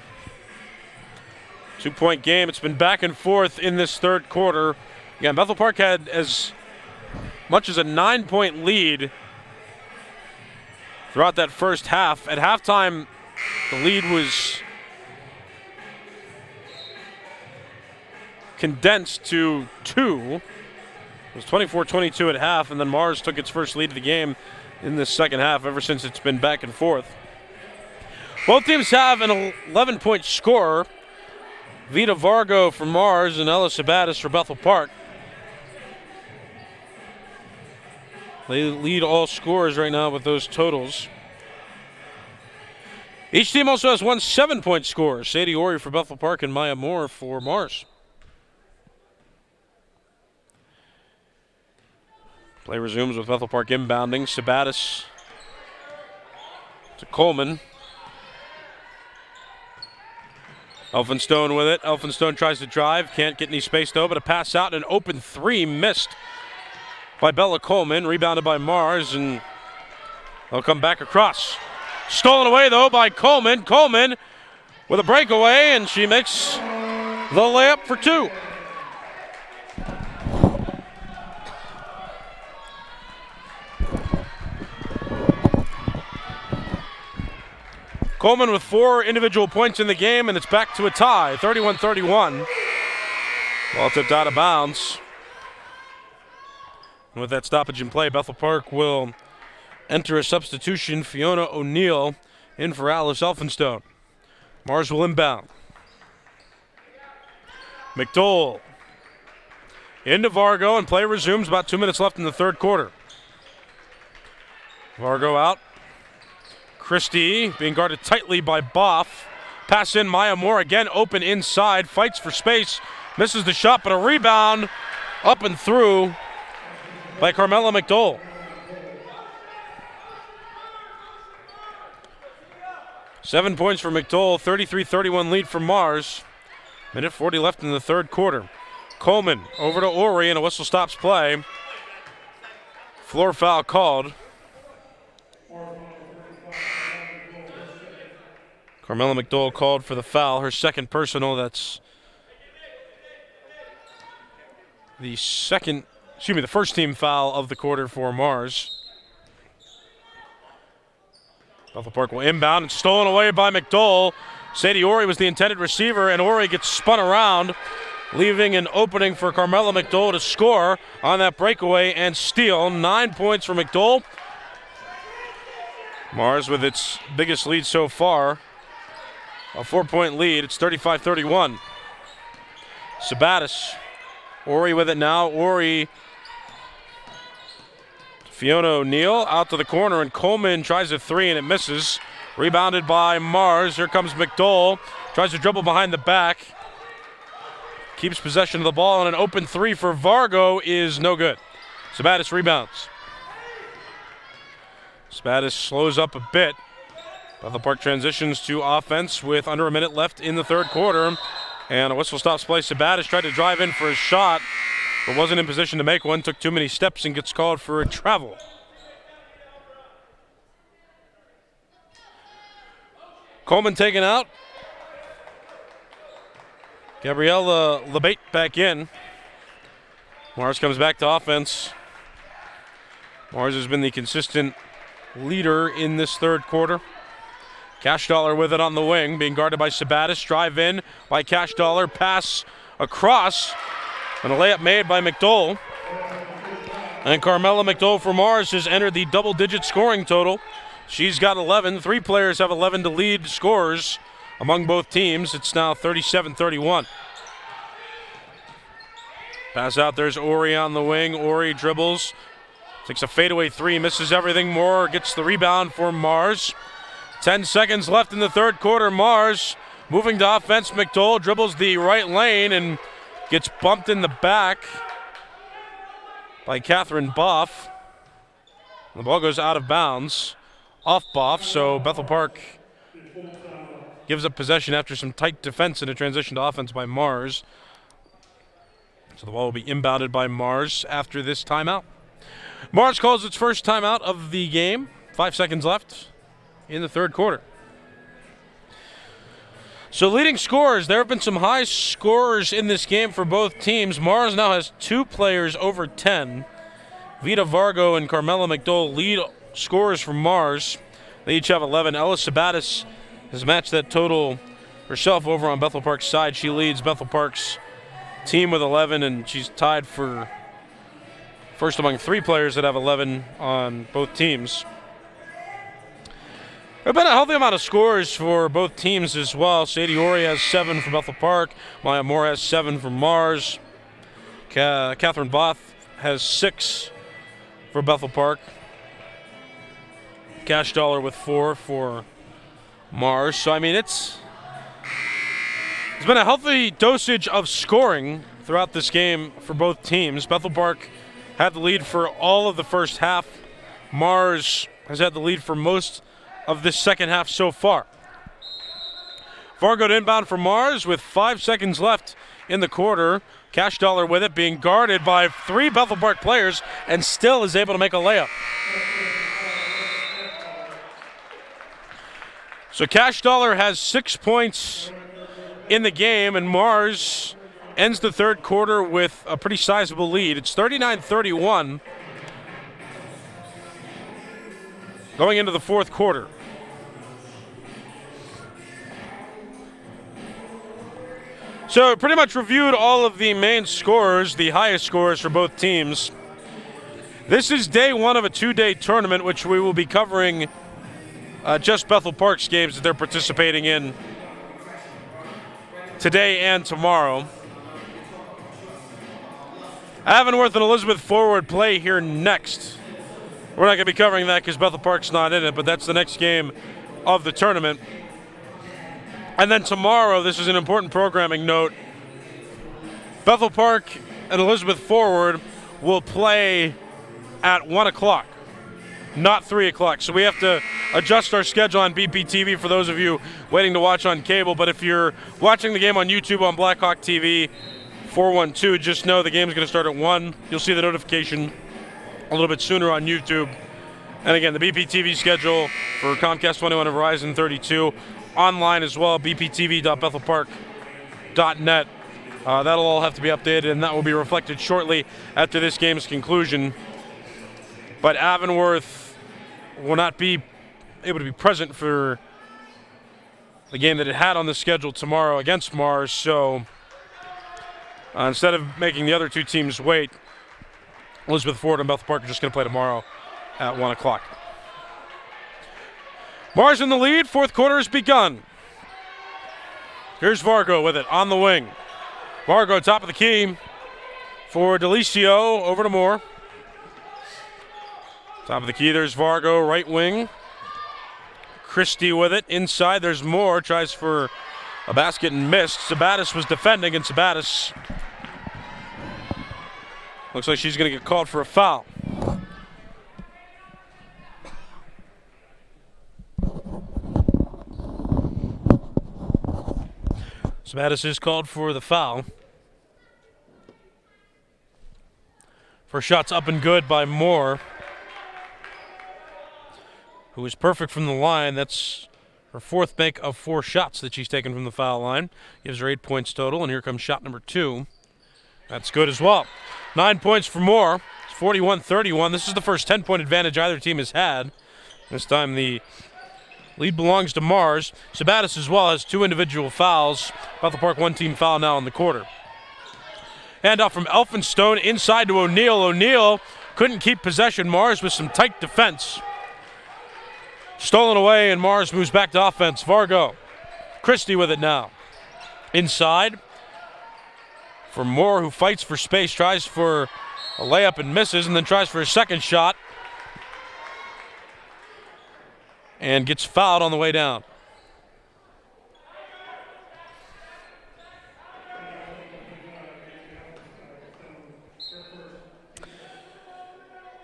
2-point game. It's been back and forth in this third quarter. Again, Bethel Park had as much as a 9-point lead throughout that first half. At halftime, the lead was condensed to 2. It was 24-22 at half, and then Mars took its first lead of the game in this second half ever since it's been back and forth. Both teams have an 11-point scorer. Vita Vargo for Mars and Ella Sabatis for Bethel Park. They lead all scorers right now with those totals. Each team also has 1 7-point scorer. Sadie Ori for Bethel Park and Maya Moore for Mars. Play resumes with Bethel Park inbounding. Sabatis to Coleman. Elphinstone with it. Elphinstone tries to drive. Can't get any space though, but a pass out and an open three missed by Bella Coleman. Rebounded by Mars, and they'll come back across. Stolen away though by Coleman. Coleman with a breakaway, and she makes the layup for two. Coleman with 4 individual points in the game, and it's back to a tie, 31-31. Ball tipped out of bounds. And with that stoppage in play, Bethel Park will enter a substitution. Fiona O'Neill in for Alice Elphinstone. Mars will inbound. McDowell into Vargo, and play resumes. About 2 minutes left in the third quarter. Vargo out. Christie being guarded tightly by Boff. Pass in, Maya Moore again open inside. Fights for space. Misses the shot, but a rebound up and through by Carmela McDowell. Seven points for McDowell, 33-31 lead for Mars. Minute 40 left in the third quarter. Coleman over to Ori, and a whistle stops play. Floor foul called. Carmela McDowell called for the foul, her second personal. That's the first team foul of the quarter for Mars. Bethel Park will inbound, and stolen away by McDowell. Sadie Ori was the intended receiver, and Ori gets spun around, leaving an opening for Carmela McDowell to score on that breakaway and steal. 9 points for McDowell. Mars with its biggest lead so far. A 4-point lead. It's 35-31. Sabatis. Ori with it now. Ori. Fiona O'Neill out to the corner, and Coleman tries a three, and it misses. Rebounded by Mars. Here comes McDowell. Tries to dribble behind the back. Keeps possession of the ball, and an open three for Vargo is no good. Sabatis rebounds. Sabatis slows up a bit. Bethel Park transitions to offense with under a minute left in the third quarter. And a whistle stops play. Sabatis tried to drive in for a shot, but wasn't in position to make one. Took too many steps and gets called for a travel. Coleman taken out. Gabriella Labate back in. Mars comes back to offense. Mars has been the consistent leader in this third quarter. Cash Dollar with it on the wing, being guarded by Sabatis. Drive in by Cash Dollar. Pass across, and a layup made by McDowell. And Carmela McDowell for Mars has entered the double-digit scoring total. She's got 11. 3 players have 11 to lead scorers among both teams. It's now 37-31. Pass out, there's Ori on the wing. Ori dribbles, takes a fadeaway three, misses everything. Moore gets the rebound for Mars. 10 seconds left in the third quarter. Mars moving to offense. McDowell dribbles the right lane and gets bumped in the back by Catherine Boff. The ball goes out of bounds off Boff, so Bethel Park gives up possession after some tight defense and a transition to offense by Mars. So the ball will be inbounded by Mars after this timeout. Mars calls its first timeout of the game. 5 seconds left in the third quarter. So leading scorers, there have been some high scorers in this game for both teams. Mars now has 2 players over 10. Vita Vargo and Carmela McDowell lead scorers for Mars. They each have 11. Ella Sabatis has matched that total herself over on Bethel Park's side. She leads Bethel Park's team with 11, and she's tied for first among 3 players that have 11 on both teams. There have been a healthy amount of scores for both teams as well. Sadie Ori has 7 for Bethel Park. Maya Moore has 7 for Mars. Catherine Both has 6 for Bethel Park. Cash Dollar with 4 for Mars. So, I mean, it's been a healthy dosage of scoring throughout this game for both teams. Bethel Park had the lead for all of the first half. Mars has had the lead for most of this second half so far. Fargo to inbound for Mars with 5 seconds left in the quarter. Cash Dollar with it, being guarded by 3 Bethel Park players, and still is able to make a layup. So Cash Dollar has 6 points in the game, and Mars ends the third quarter with a pretty sizable lead. It's 39-31 going into the fourth quarter. So pretty much reviewed all of the main scores, the highest scores for both teams. This is day one of a 2-day tournament, which we will be covering just Bethel Park's games that they're participating in today and tomorrow. Avonworth and Elizabeth forward play here next. We're not going to be covering that because Bethel Park's not in it, but that's the next game of the tournament. And then tomorrow, this is an important programming note, Bethel Park and Elizabeth forward will play at 1 o'clock, not 3 o'clock. So we have to adjust our schedule on BPTV for those of you waiting to watch on cable. But if you're watching the game on YouTube on Blackhawk TV 412, just know the game is going to start at 1. You'll see the notification a little bit sooner on YouTube. And again, the BPTV schedule for Comcast 21 and Verizon 32. Online as well, bptv.bethelpark.net. That'll all have to be updated, and that will be reflected shortly after this game's conclusion. But Avonworth will not be able to be present for the game that it had on the schedule tomorrow against Mars. So instead of making the other two teams wait, Elizabeth Ford and Bethel Park are just going to play tomorrow at 1 o'clock. Mars in the lead. Fourth quarter has begun. Here's Vargo with it on the wing. Vargo top of the key for Delicio, over to Moore. Top of the key, there's Vargo, right wing. Christie with it inside. There's Moore, tries for a basket and missed. Sabatis was defending, and Sabatis looks like she's going to get called for a foul. Sabatis is called for the foul. First shot's up and good by Moore, who is perfect from the line. That's her fourth make of 4 shots that she's taken from the foul line. Gives her 8 points total, and here comes shot number 2. That's good as well. 9 points for Moore. It's 41-31. This is the first 10-point advantage either team has had. This time the lead belongs to Mars. Sabatis as well has 2 individual fouls. Bethel Park 1-team foul now in the quarter. Handoff from Elphinstone inside to O'Neal. O'Neal couldn't keep possession. Mars with some tight defense. Stolen away, and Mars moves back to offense. Vargo. Christie with it now. Inside for Moore, who fights for space, tries for a layup and misses, and then tries for a second shot. And gets fouled on the way down.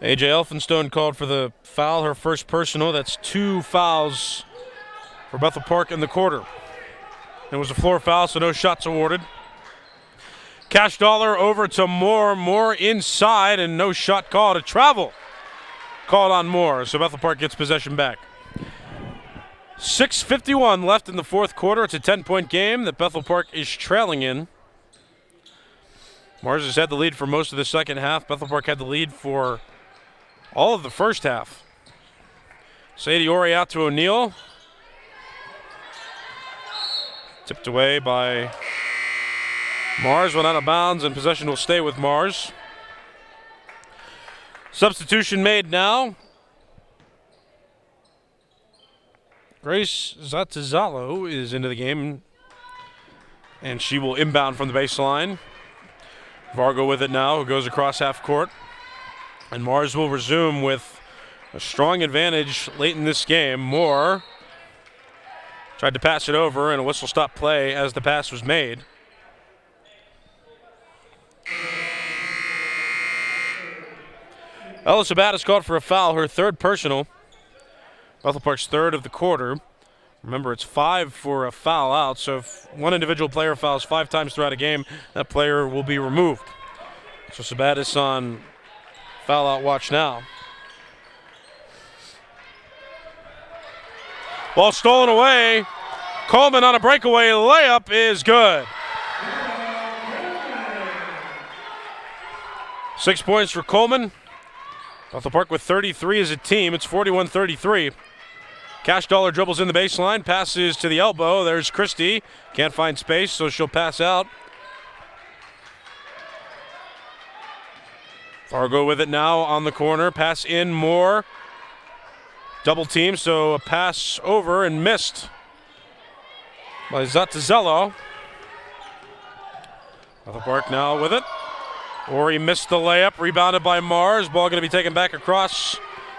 A.J. Elphinstone called for the foul, her first personal. That's 2 fouls for Bethel Park in the quarter. It was a floor foul, so no shots awarded. Cash Dollar over to Moore. Moore inside, and no shot called. A travel called on Moore, so Bethel Park gets possession back. 6:51 left in the fourth quarter. It's a 10-point game that Bethel Park is trailing in. Mars has had the lead for most of the second half. Bethel Park had the lead for all of the first half. Sadie Ori out to O'Neal. Tipped away by Mars, went out of bounds, and possession will stay with Mars. Substitution made now. Grace Zatizalo is into the game, and she will inbound from the baseline. Vargo with it now, who goes across half court. And Mars will resume with a strong advantage late in this game. Moore tried to pass it over, and a whistle stop play as the pass was made. Ella Sabat called for a foul, her third personal. Bethel Park's third of the quarter. Remember, it's 5 for a foul out, so if one individual player fouls 5 times throughout a game, that player will be removed. So Sabat on foul out watch now. Ball stolen away. Coleman on a breakaway layup is good. 6 points for Coleman. Bethel Park with 33 as a team. It's 41-33. Cash Dollar dribbles in the baseline, passes to the elbow. There's Christie. Can't find space, so she'll pass out. Fargo with it now on the corner. Pass in more. Double team, so a pass over and missed by Zatazello. Bethel Park now with it. Ori missed the layup, rebounded by Mars. Ball going to be taken back across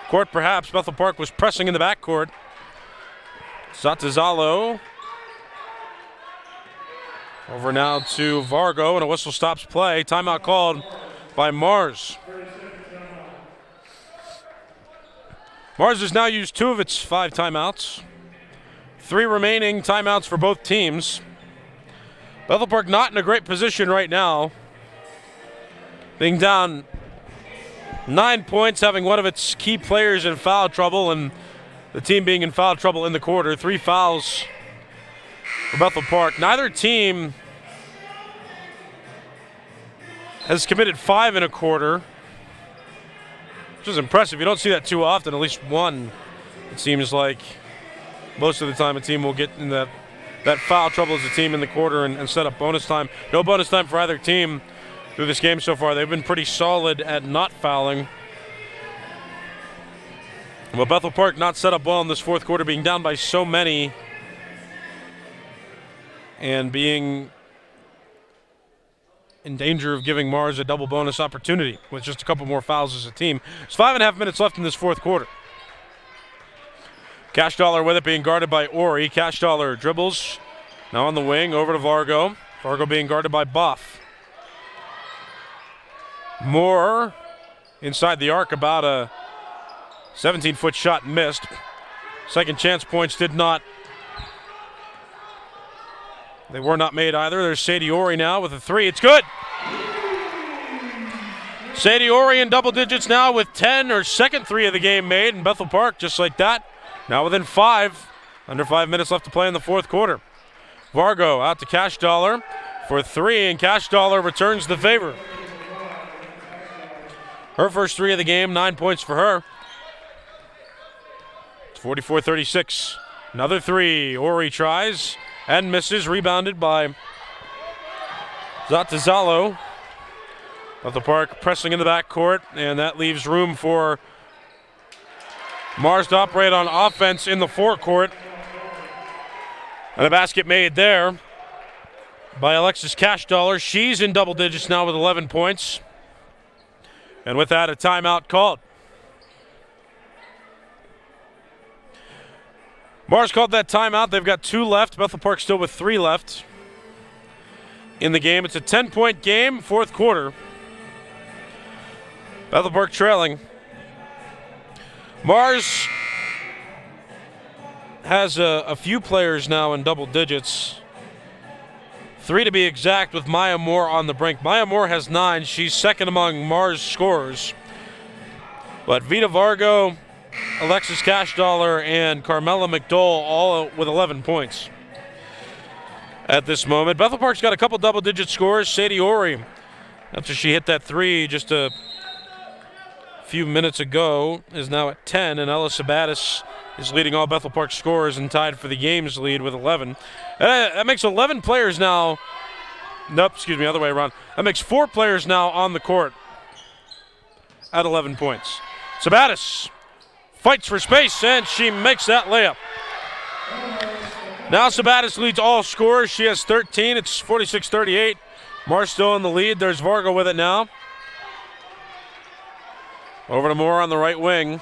court perhaps. Bethel Park was pressing in the backcourt. Zatazello over now to Vargo, and a whistle stops play. Timeout called by Mars. Mars has now used 2 of its 5 timeouts. 3 remaining timeouts for both teams. Bethel Park not in a great position right now. Being down 9 points, having one of its key players in foul trouble, and the team being in foul trouble in the quarter. 3 fouls for Bethel Park. Neither team has committed 5 in a quarter, which is impressive. You don't see that too often, at least one. It seems like most of the time a team will get in that foul trouble as a team in the quarter and set up bonus time. No bonus time for either team through this game so far. They've been pretty solid at not fouling. Well, Bethel Park not set up well in this fourth quarter, being down by so many and being in danger of giving Mars a double bonus opportunity with just a couple more fouls as a team. There's 5.5 minutes left in this fourth quarter. Cash Dollar with it, being guarded by Ori. Cash Dollar dribbles, now on the wing, over to Vargo. Vargo being guarded by Buff. Moore inside the arc, about a 17-foot shot missed. Second chance points they were not made either. There's Sadie Ori now with a 3. It's good. Sadie Ori in double digits now with 10, her second 3 of the game made, and Bethel Park just like that. Now within 5. Under 5 minutes left to play in the fourth quarter. Vargo out to Cash Dollar for 3, and Cash Dollar returns the favor. Her first 3 of the game, 9 points for her. It's 44-36. Another 3. Ori tries and misses, rebounded by Zatazello. Bethel Park pressing in the backcourt, and that leaves room for Mars to operate on offense in the forecourt. And a basket made there by Alexis Cash Dollar. She's in double digits now with 11 points. And with that, a timeout called. Mars called that timeout. They've got 2 left. Bethel Park still with 3 left in the game. It's a 10-point game, fourth quarter. Bethel Park trailing. Mars has a few players now in double digits. 3 to be exact, with Maya Moore on the brink. Maya Moore has 9. She's second among Mars scorers. But Vita Vargo, Alexis Cash Dollar, and Carmela McDowell all with 11 points at this moment. Bethel Park's got a couple double-digit scores. Sadie Ori, after she hit that 3 just a few minutes ago, is now at 10, and Ella Sabatis is leading all Bethel Park scorers and tied for the game's lead with 11. That makes 11 players now. Nope, excuse me, other way around. That makes 4 players now on the court at 11 points. Sabatis fights for space, and she makes that layup. Now Sabatis leads all scorers. She has 13. It's 46-38. Mars still in the lead. There's Vargo with it now. Over to Moore on the right wing.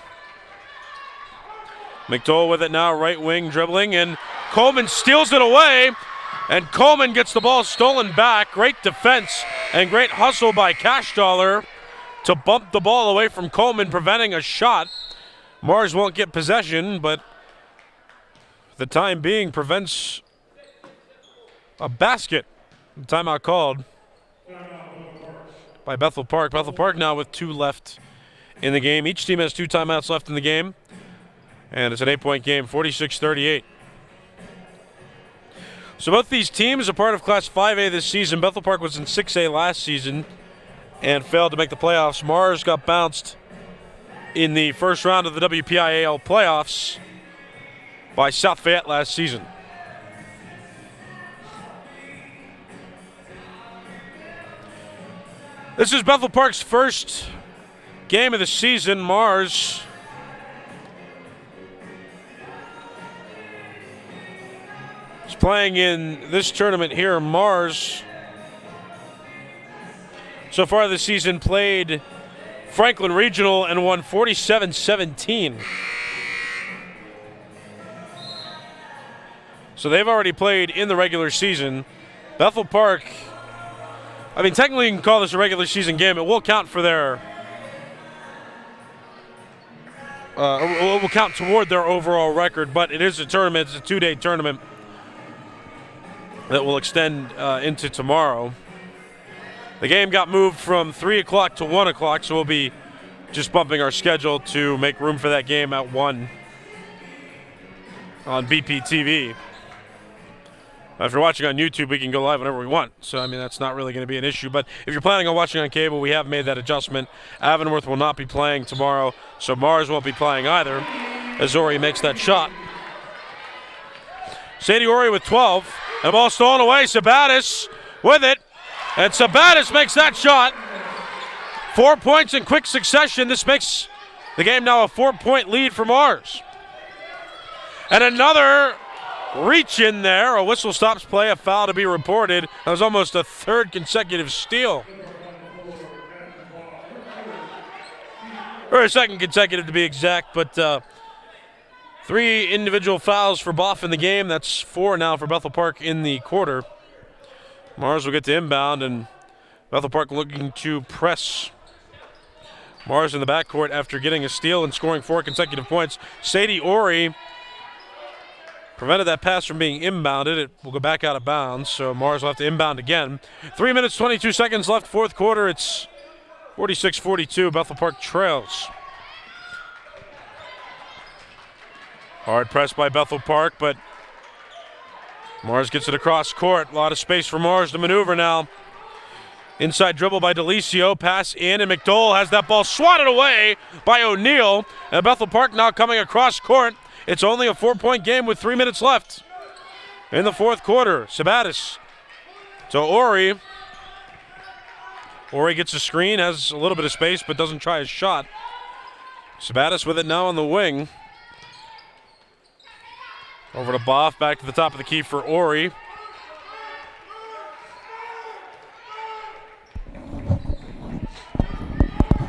McDowell with it now, right wing, dribbling, and Coleman steals it away, and Coleman gets the ball stolen back. Great defense and great hustle by Cash Dollar to bump the ball away from Coleman, preventing a shot. Mars won't get possession, but for the time being prevents a basket. Timeout called by Bethel Park. Bethel Park now with 2 left in the game. Each team has 2 timeouts left in the game. And it's an 8-point game, 46-38. So both these teams are part of Class 5A this season. Bethel Park was in 6A last season and failed to make the playoffs. Mars got bounced in the first round of the WPIAL playoffs by South Fayette last season. This is Bethel Park's first game of the season. Mars is playing in this tournament here. Mars so far this season played Franklin Regional and won 47-17. So they've already played in the regular season. Bethel Park, I mean, technically you can call this a regular season game. It will count for their, it will count toward their overall record, but it is a tournament. It's a 2-day tournament that will extend into tomorrow. The game got moved from 3 o'clock to 1 o'clock, so we'll be just bumping our schedule to make room for that game at 1 on BPTV. If you're watching on YouTube, we can go live whenever we want. So, I mean, that's not really going to be an issue. But if you're planning on watching on cable, we have made that adjustment. Avonworth will not be playing tomorrow, so Mars won't be playing either as Ori makes that shot. Sadie Ori with 12. And the ball stolen away. Sabatis with it. And Sabatis makes that shot. 4 points in quick succession. This makes the game now a 4-point lead for Mars. And another reach in there. A whistle stops play, a foul to be reported. That was almost a 3rd consecutive steal. Or a 2nd consecutive to be exact, but 3 individual fouls for Boff in the game. That's 4 now for Bethel Park in the quarter. Mars will get to inbound, and Bethel Park looking to press Mars in the backcourt after getting a steal and scoring 4 consecutive points. Sadie Ori prevented that pass from being inbounded. It will go back out of bounds, so Mars will have to inbound again. 3 minutes, 22 seconds left, 4th quarter. It's 46-42. Bethel Park trails. Hard press by Bethel Park, but Mars gets it across court. A lot of space for Mars to maneuver now. Inside dribble by Delisio. Pass in, and McDowell has that ball swatted away by O'Neal. And Bethel Park now coming across court. It's only a 4-point game with 3 minutes left in the 4th quarter. Sabatis to Ori. Ori gets a screen, has a little bit of space, but doesn't try his shot. Sabatis with it now on the wing. Over to Boff, back to the top of the key for Ori.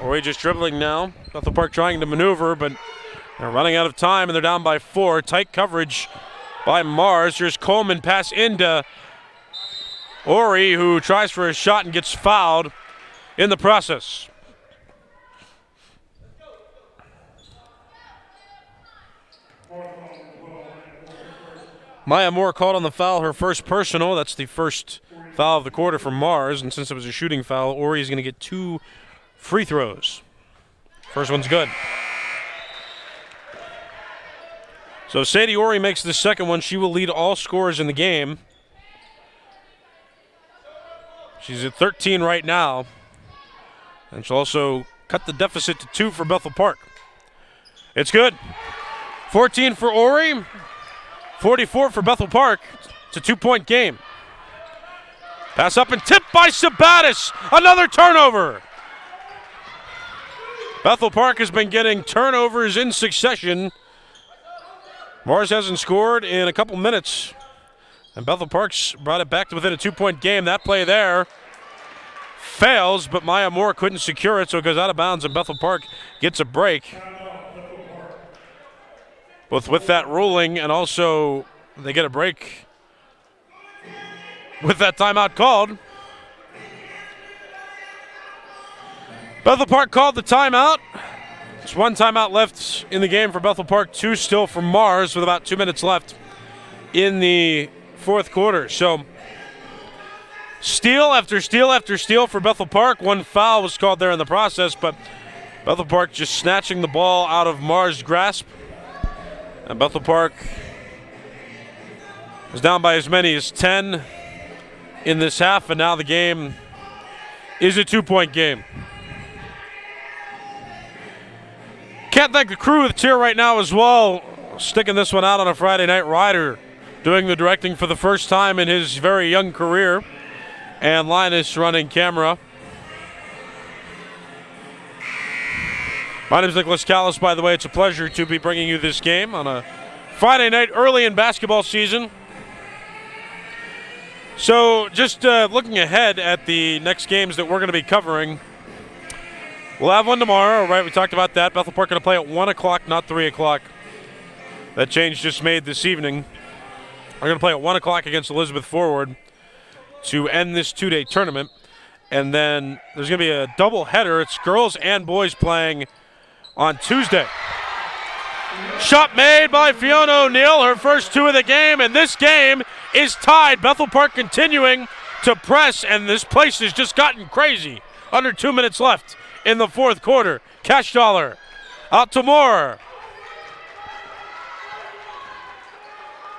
Ori just dribbling now. Bethel Park trying to maneuver, but they're running out of time, and they're down by 4. Tight coverage by Mars. Here's Coleman, pass into Ori, who tries for a shot and gets fouled in the process. Maya Moore called on the foul, her first personal. That's the first foul of the quarter for Mars, and since it was a shooting foul, Ori is going to get 2 free throws. First one's good. So Sadie Ori makes the second one. She will lead all scorers in the game. She's at 13 right now, and she'll also cut the deficit to 2 for Bethel Park. It's good. 14 for Ori. 44 for Bethel Park. It's a 2-point game. Pass up and tipped by Sabatis. Another turnover. Bethel Park has been getting turnovers in succession. Mars hasn't scored in a couple minutes. And Bethel Park's brought it back to within a 2-point game. That play there fails, but Maya Moore couldn't secure it, so it goes out of bounds, and Bethel Park gets a break. Both with that ruling and also they get a break with that timeout called. Bethel Park called the timeout. There's one timeout left in the game for Bethel Park, 2 still for Mars with about 2 minutes left in the fourth quarter. So steal after steal after steal for Bethel Park. One foul was called there in the process, but Bethel Park just snatching the ball out of Mars' grasp. And Bethel Park is down by as many as 10 in this half, and now the game is a 2-point game. Can't thank the crew that's here right now as well, sticking this one out on a Friday night. Ryder doing the directing for the first time in his very young career, and Linus running camera. My name is Nicholas Callis, by the way. It's a pleasure to be bringing you this game on a Friday night early in basketball season. So just looking ahead at the next games that we're going to be covering. We'll have one tomorrow, right? We talked about that. Bethel Park going to play at 1 o'clock, not 3 o'clock. That change just made this evening. We're going to play at 1 o'clock against Elizabeth Forward to end this 2-day tournament. And then there's going to be a double header. It's girls and boys playing on Tuesday. Shot made by Fiona O'Neill, her first 2 of the game, and this game is tied. Bethel Park continuing to press, and this place has just gotten crazy. Under 2 minutes left in the fourth quarter. Cash Dollar out to Moore.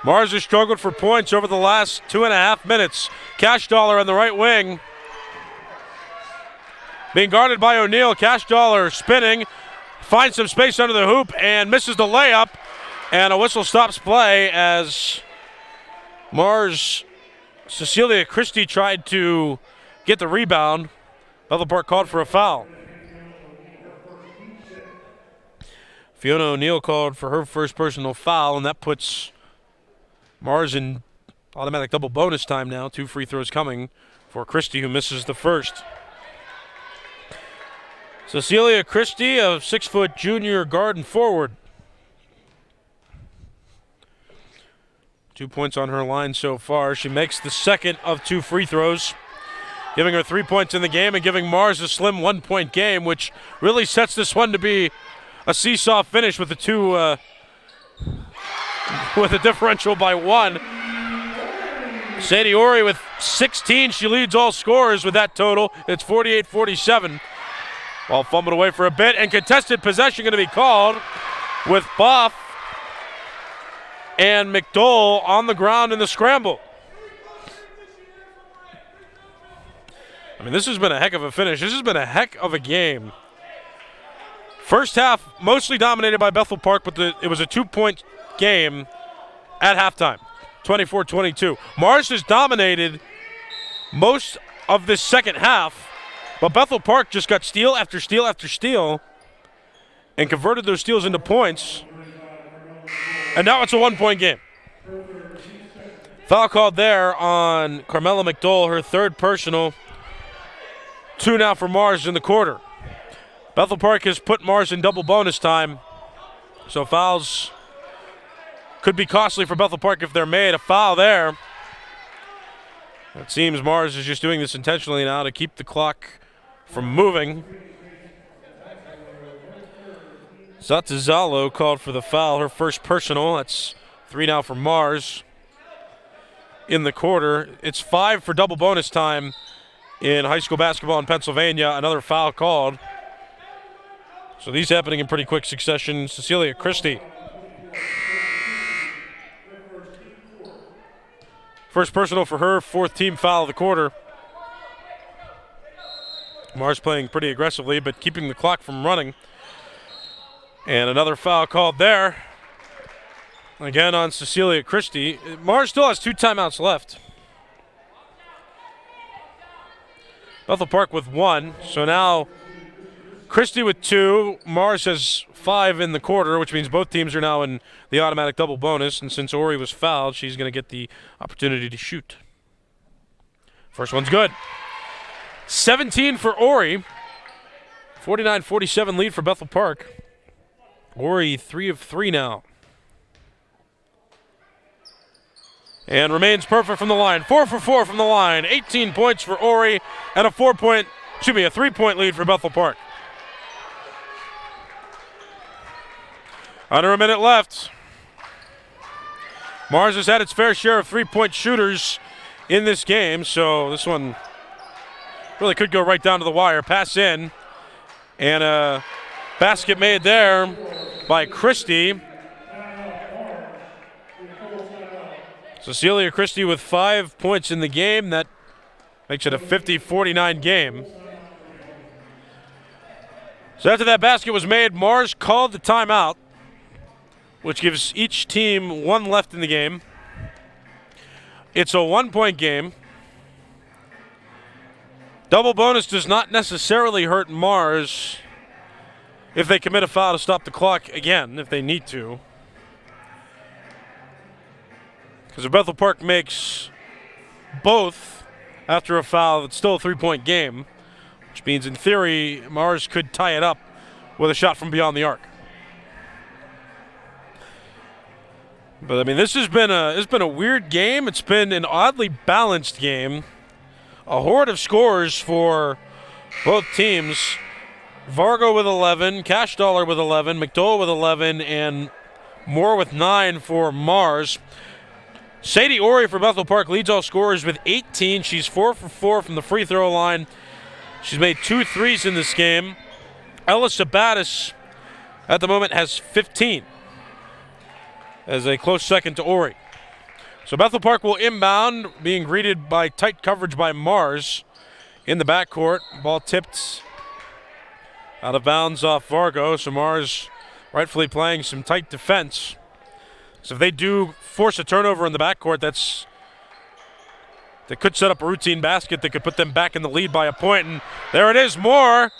Mars has struggled for points over the last 2.5 minutes. Cash Dollar on the right wing. Being guarded by O'Neill. Cash Dollar spinning. Finds some space under the hoop and misses the layup. And a whistle stops play as Mars' Cecilia Christie tried to get the rebound. Bethel Park called for a foul. Fiona O'Neill called for her first personal foul, and that puts Mars in automatic double bonus time now. 2 free throws coming for Christie, who misses the first. Cecilia Christie, a 6-foot junior guard and forward. 2 points on her line so far. She makes the second of 2 free throws, giving her 3 points in the game and giving Mars a slim 1-point game, which really sets this one to be a seesaw finish with the with a differential by 1. Sadie Ori with 16. She leads all scorers with that total. It's 48-47. Ball fumbled away for a bit, and contested possession going to be called with Buff and McDowell on the ground in the scramble. I mean, this has been a heck of a finish. This has been a heck of a game. First half mostly dominated by Bethel Park, but it was a 2-point game at halftime, 24-22. Mars has dominated most of this second half, but Bethel Park just got steal after steal after steal and converted those steals into points. And now it's a 1-point game. Foul called there on Carmela McDowell, her 3rd personal. 2 now for Mars in the quarter. Bethel Park has put Mars in double bonus time, so fouls could be costly for Bethel Park if they're made. A foul there. It seems Mars is just doing this intentionally now to keep the clock from moving. Zatazalo called for the foul, her first personal. That's 3 now for Mars in the quarter. It's 5 for double bonus time in high school basketball in Pennsylvania. Another foul called. So these happening in pretty quick succession. Cecilia Christie. First personal for her, 4th team foul of the quarter. Mars playing pretty aggressively, but keeping the clock from running. And another foul called there. Again on Cecilia Christie. Mars still has 2 timeouts left. Bethel Park with 1. So now Christie with 2. Mars has 5 in the quarter, which means both teams are now in the automatic double bonus. And since Ori was fouled, she's going to get the opportunity to shoot. First one's good. 17 for Ori. 49-47 lead for Bethel Park. Ori 3 of 3 now. And remains perfect from the line. 4 for 4 from the line. 18 points for Ori and a 3-point lead for Bethel Park. Under a minute left. Mars has had its fair share of three-point shooters in this game, so this one really could go right down to the wire. Pass in, and a basket made there by Christie. Cecilia Christie with 5 points in the game. That makes it a 50-49 game. So after that basket was made, Mars called the timeout, which gives each team one left in the game. It's a 1-point game. Double bonus does not necessarily hurt Mars if they commit a foul to stop the clock again, if they need to. Because if Bethel Park makes both after a foul, it's still a 3-point game, which means in theory Mars could tie it up with a shot from beyond the arc. But I mean, this has been a weird game. It's been an oddly balanced game. A horde of scores for both teams. Vargo with 11, Cash Dollar with 11, McDowell with 11, and Moore with 9 for Mars. Sadie Ori for Bethel Park leads all scorers with 18. She's 4 for 4 from the free throw line. She's made 2 threes in this game. Ella Sabatis at the moment has 15 as a close second to Ori. So Bethel Park will inbound, being greeted by tight coverage by Mars in the backcourt. Ball tipped out of bounds off Vargo, so Mars rightfully playing some tight defense. So if they do force a turnover in the backcourt, they could set up a routine basket that could put them back in the lead by a point. And there it is, Moore.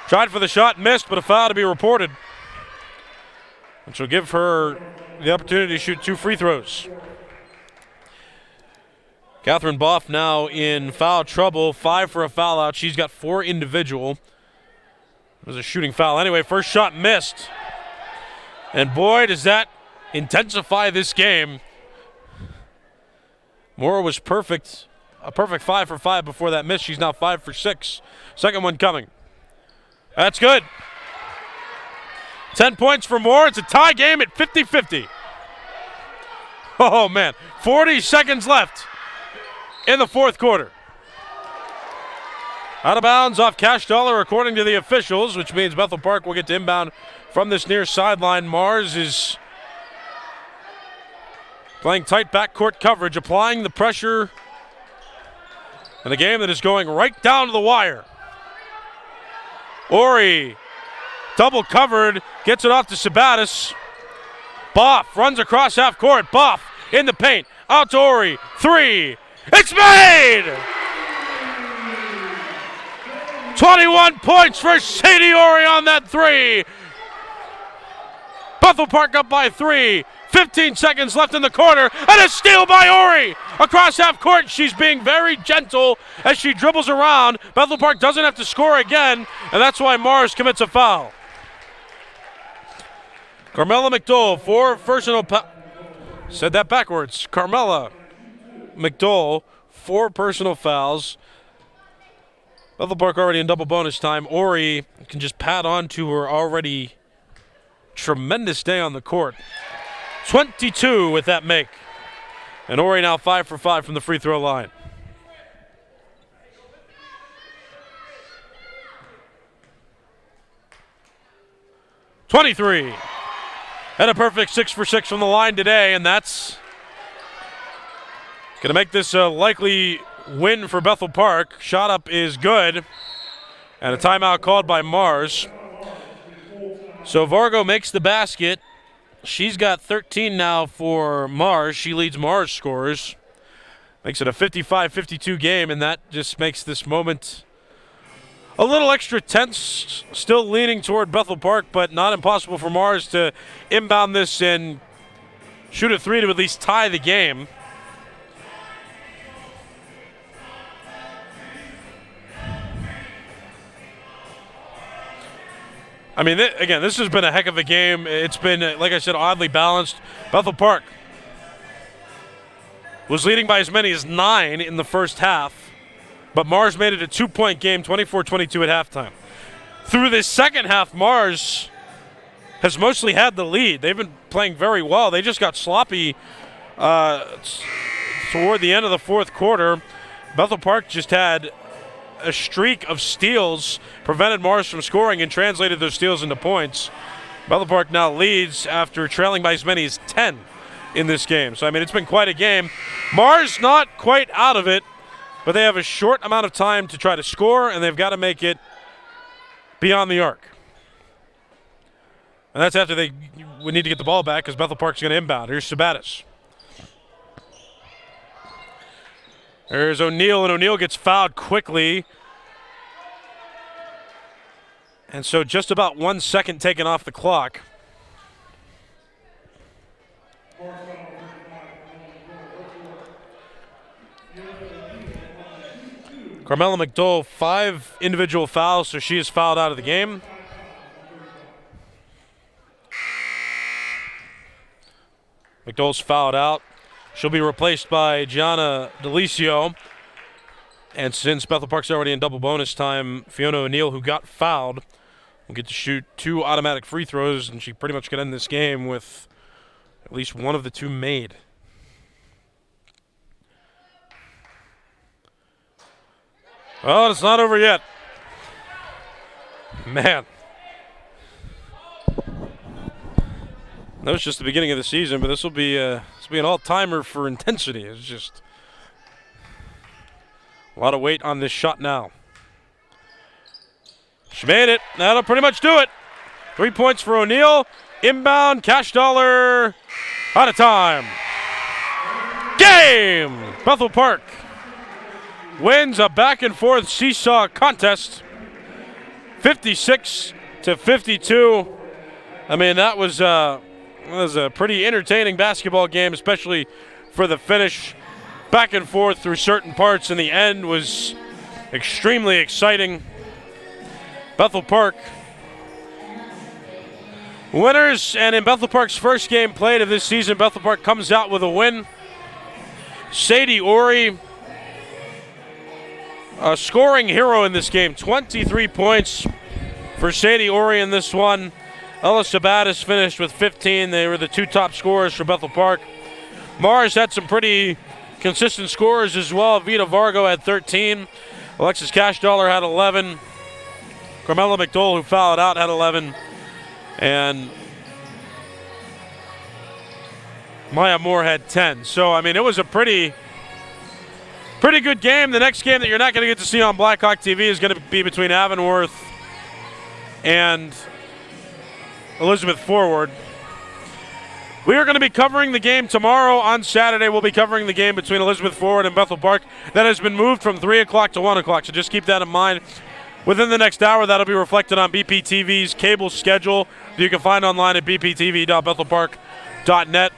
Tried for the shot, missed, but a foul to be reported, which will give her the opportunity to shoot 2 free throws. Catherine Boff now in foul trouble, 5 for a foul out. She's got 4 individual. It was a shooting foul. Anyway, first shot missed. And boy, does that intensify this game. Moore was perfect, a perfect 5 for 5 before that miss. She's now 5 for 6. Second one coming. That's good. 10 points for Moore. It's a tie game at 50-50. Oh, man. 40 seconds left in the fourth quarter. Out of bounds off Cash Dollar according to the officials, which means Bethel Park will get to inbound from this near sideline. Mars is playing tight backcourt coverage, applying the pressure in a game that is going right down to the wire. Ori, double covered, gets it off to Sabatis. Boff runs across half court. Boff in the paint. Out to Ori. 3. It's made! 21 points for Sadie Ori on that 3. Bethel Park up by 3. 15 seconds left in the quarter, and a steal by Ori across half court. She's being very gentle as she dribbles around. Bethel Park doesn't have to score again, and that's why Mars commits a foul. Carmela McDowell, 4 personal said that backwards. Carmela McDowell, 4 personal fouls. Bethel Park already in double bonus time. Ori can just pad on to her already tremendous day on the court. 22 with that make. And Ori now 5 for 5 from the free throw line. .23. And a perfect 6 for 6 from the line today, and that's going to make this a likely win for Bethel Park. Shot up is good. And a timeout called by Mars. So Vargo makes the basket. She's got 13 now for Mars. She leads Mars scorers. Makes it a 55-52 game, and that just makes this moment a little extra tense. Still leaning toward Bethel Park, but not impossible for Mars to inbound this and shoot a 3 to at least tie the game. I mean, again, this has been a heck of a game. It's been, like I said, oddly balanced. Bethel Park was leading by as many as 9 in the first half, but Mars made it a 2-point game, 24-22 at halftime. through this second half, Mars has mostly had the lead. They've been playing very well. They just got sloppy toward the end of the fourth quarter. Bethel Park just had a streak of steals, prevented Mars from scoring and translated those steals into points. Bethel Park now leads after trailing by as many as 10 in this game. So, I mean, it's been quite a game. Mars not quite out of it, but they have a short amount of time to try to score, and they've got to make it beyond the arc. And that's after they would need to get the ball back because Bethel Park's going to inbound. Here's Sabatis. There's O'Neal, and O'Neal gets fouled quickly. And so just about 1 second taken off the clock. Carmela McDowell, 5 individual fouls, so she is fouled out of the game. McDowell's fouled out. She'll be replaced by Gianna Delicio. And since Bethel Park's already in double bonus time, Fiona O'Neal, who got fouled, will get to shoot 2 automatic free throws, and she pretty much could end this game with at least one of the 2 made. Well, it's not over yet. Man. That was just the beginning of the season, but this will be an all-timer for intensity. It's just a lot of weight on this shot now. She made it. That'll pretty much do it. 3 points for O'Neal. Inbound, cash dollar, out of time. Game! Bethel Park wins a back-and-forth seesaw contest, 56-52. I mean, that was a pretty entertaining basketball game, especially for the finish. Back and forth through certain parts, and the end was extremely exciting. Bethel Park winners, and in Bethel Park's first game played of this season, Bethel Park comes out with a win. Sadie Ori, a scoring hero in this game, 23 points for Sadie Ori in this one. Ella Sabatis finished with 15. They were the 2 top scorers for Bethel Park. Mars had some pretty consistent scorers as well. Vita Vargo had 13. Alexis Cashdollar had 11. Carmela McDowell, who fouled out, had 11. And Maya Moore had 10. So, I mean, it was a pretty good game. The next game that you're not going to get to see on Blackhawk TV is going to be between Avonworth and Elizabeth Forward. We are going to be covering the game tomorrow. On Saturday, we'll be covering the game between Elizabeth Forward and Bethel Park. That has been moved from 3 o'clock to 1 o'clock, so just keep that in mind. Within the next hour, that'll be reflected on BPTV's cable schedule that you can find online at bptv.bethelpark.net.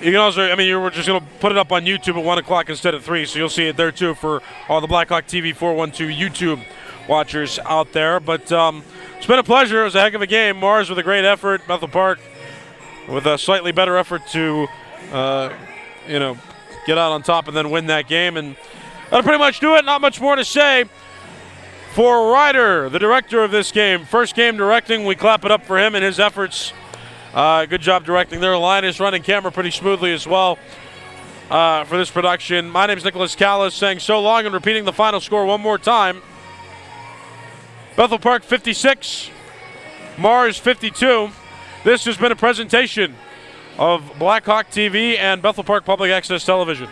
You can also, I mean, we're just going to put it up on YouTube at 1 o'clock instead of 3, so you'll see it there too for all the Blackhawk TV 412 YouTube watchers out there. But it's been a pleasure. It was a heck of a game. Mars with a great effort. Bethel Park with a slightly better effort to, get out on top and then win that game. And that'll pretty much do it. Not much more to say. For Ryder, the director of this game, first game directing, we clap it up for him and his efforts. Good job directing there. Linus running camera pretty smoothly as well for this production. My name is Nicholas Callis saying so long and repeating the final score one more time. Bethel Park 56, Mars 52. This has been a presentation of Blackhawk TV and Bethel Park Public Access Television.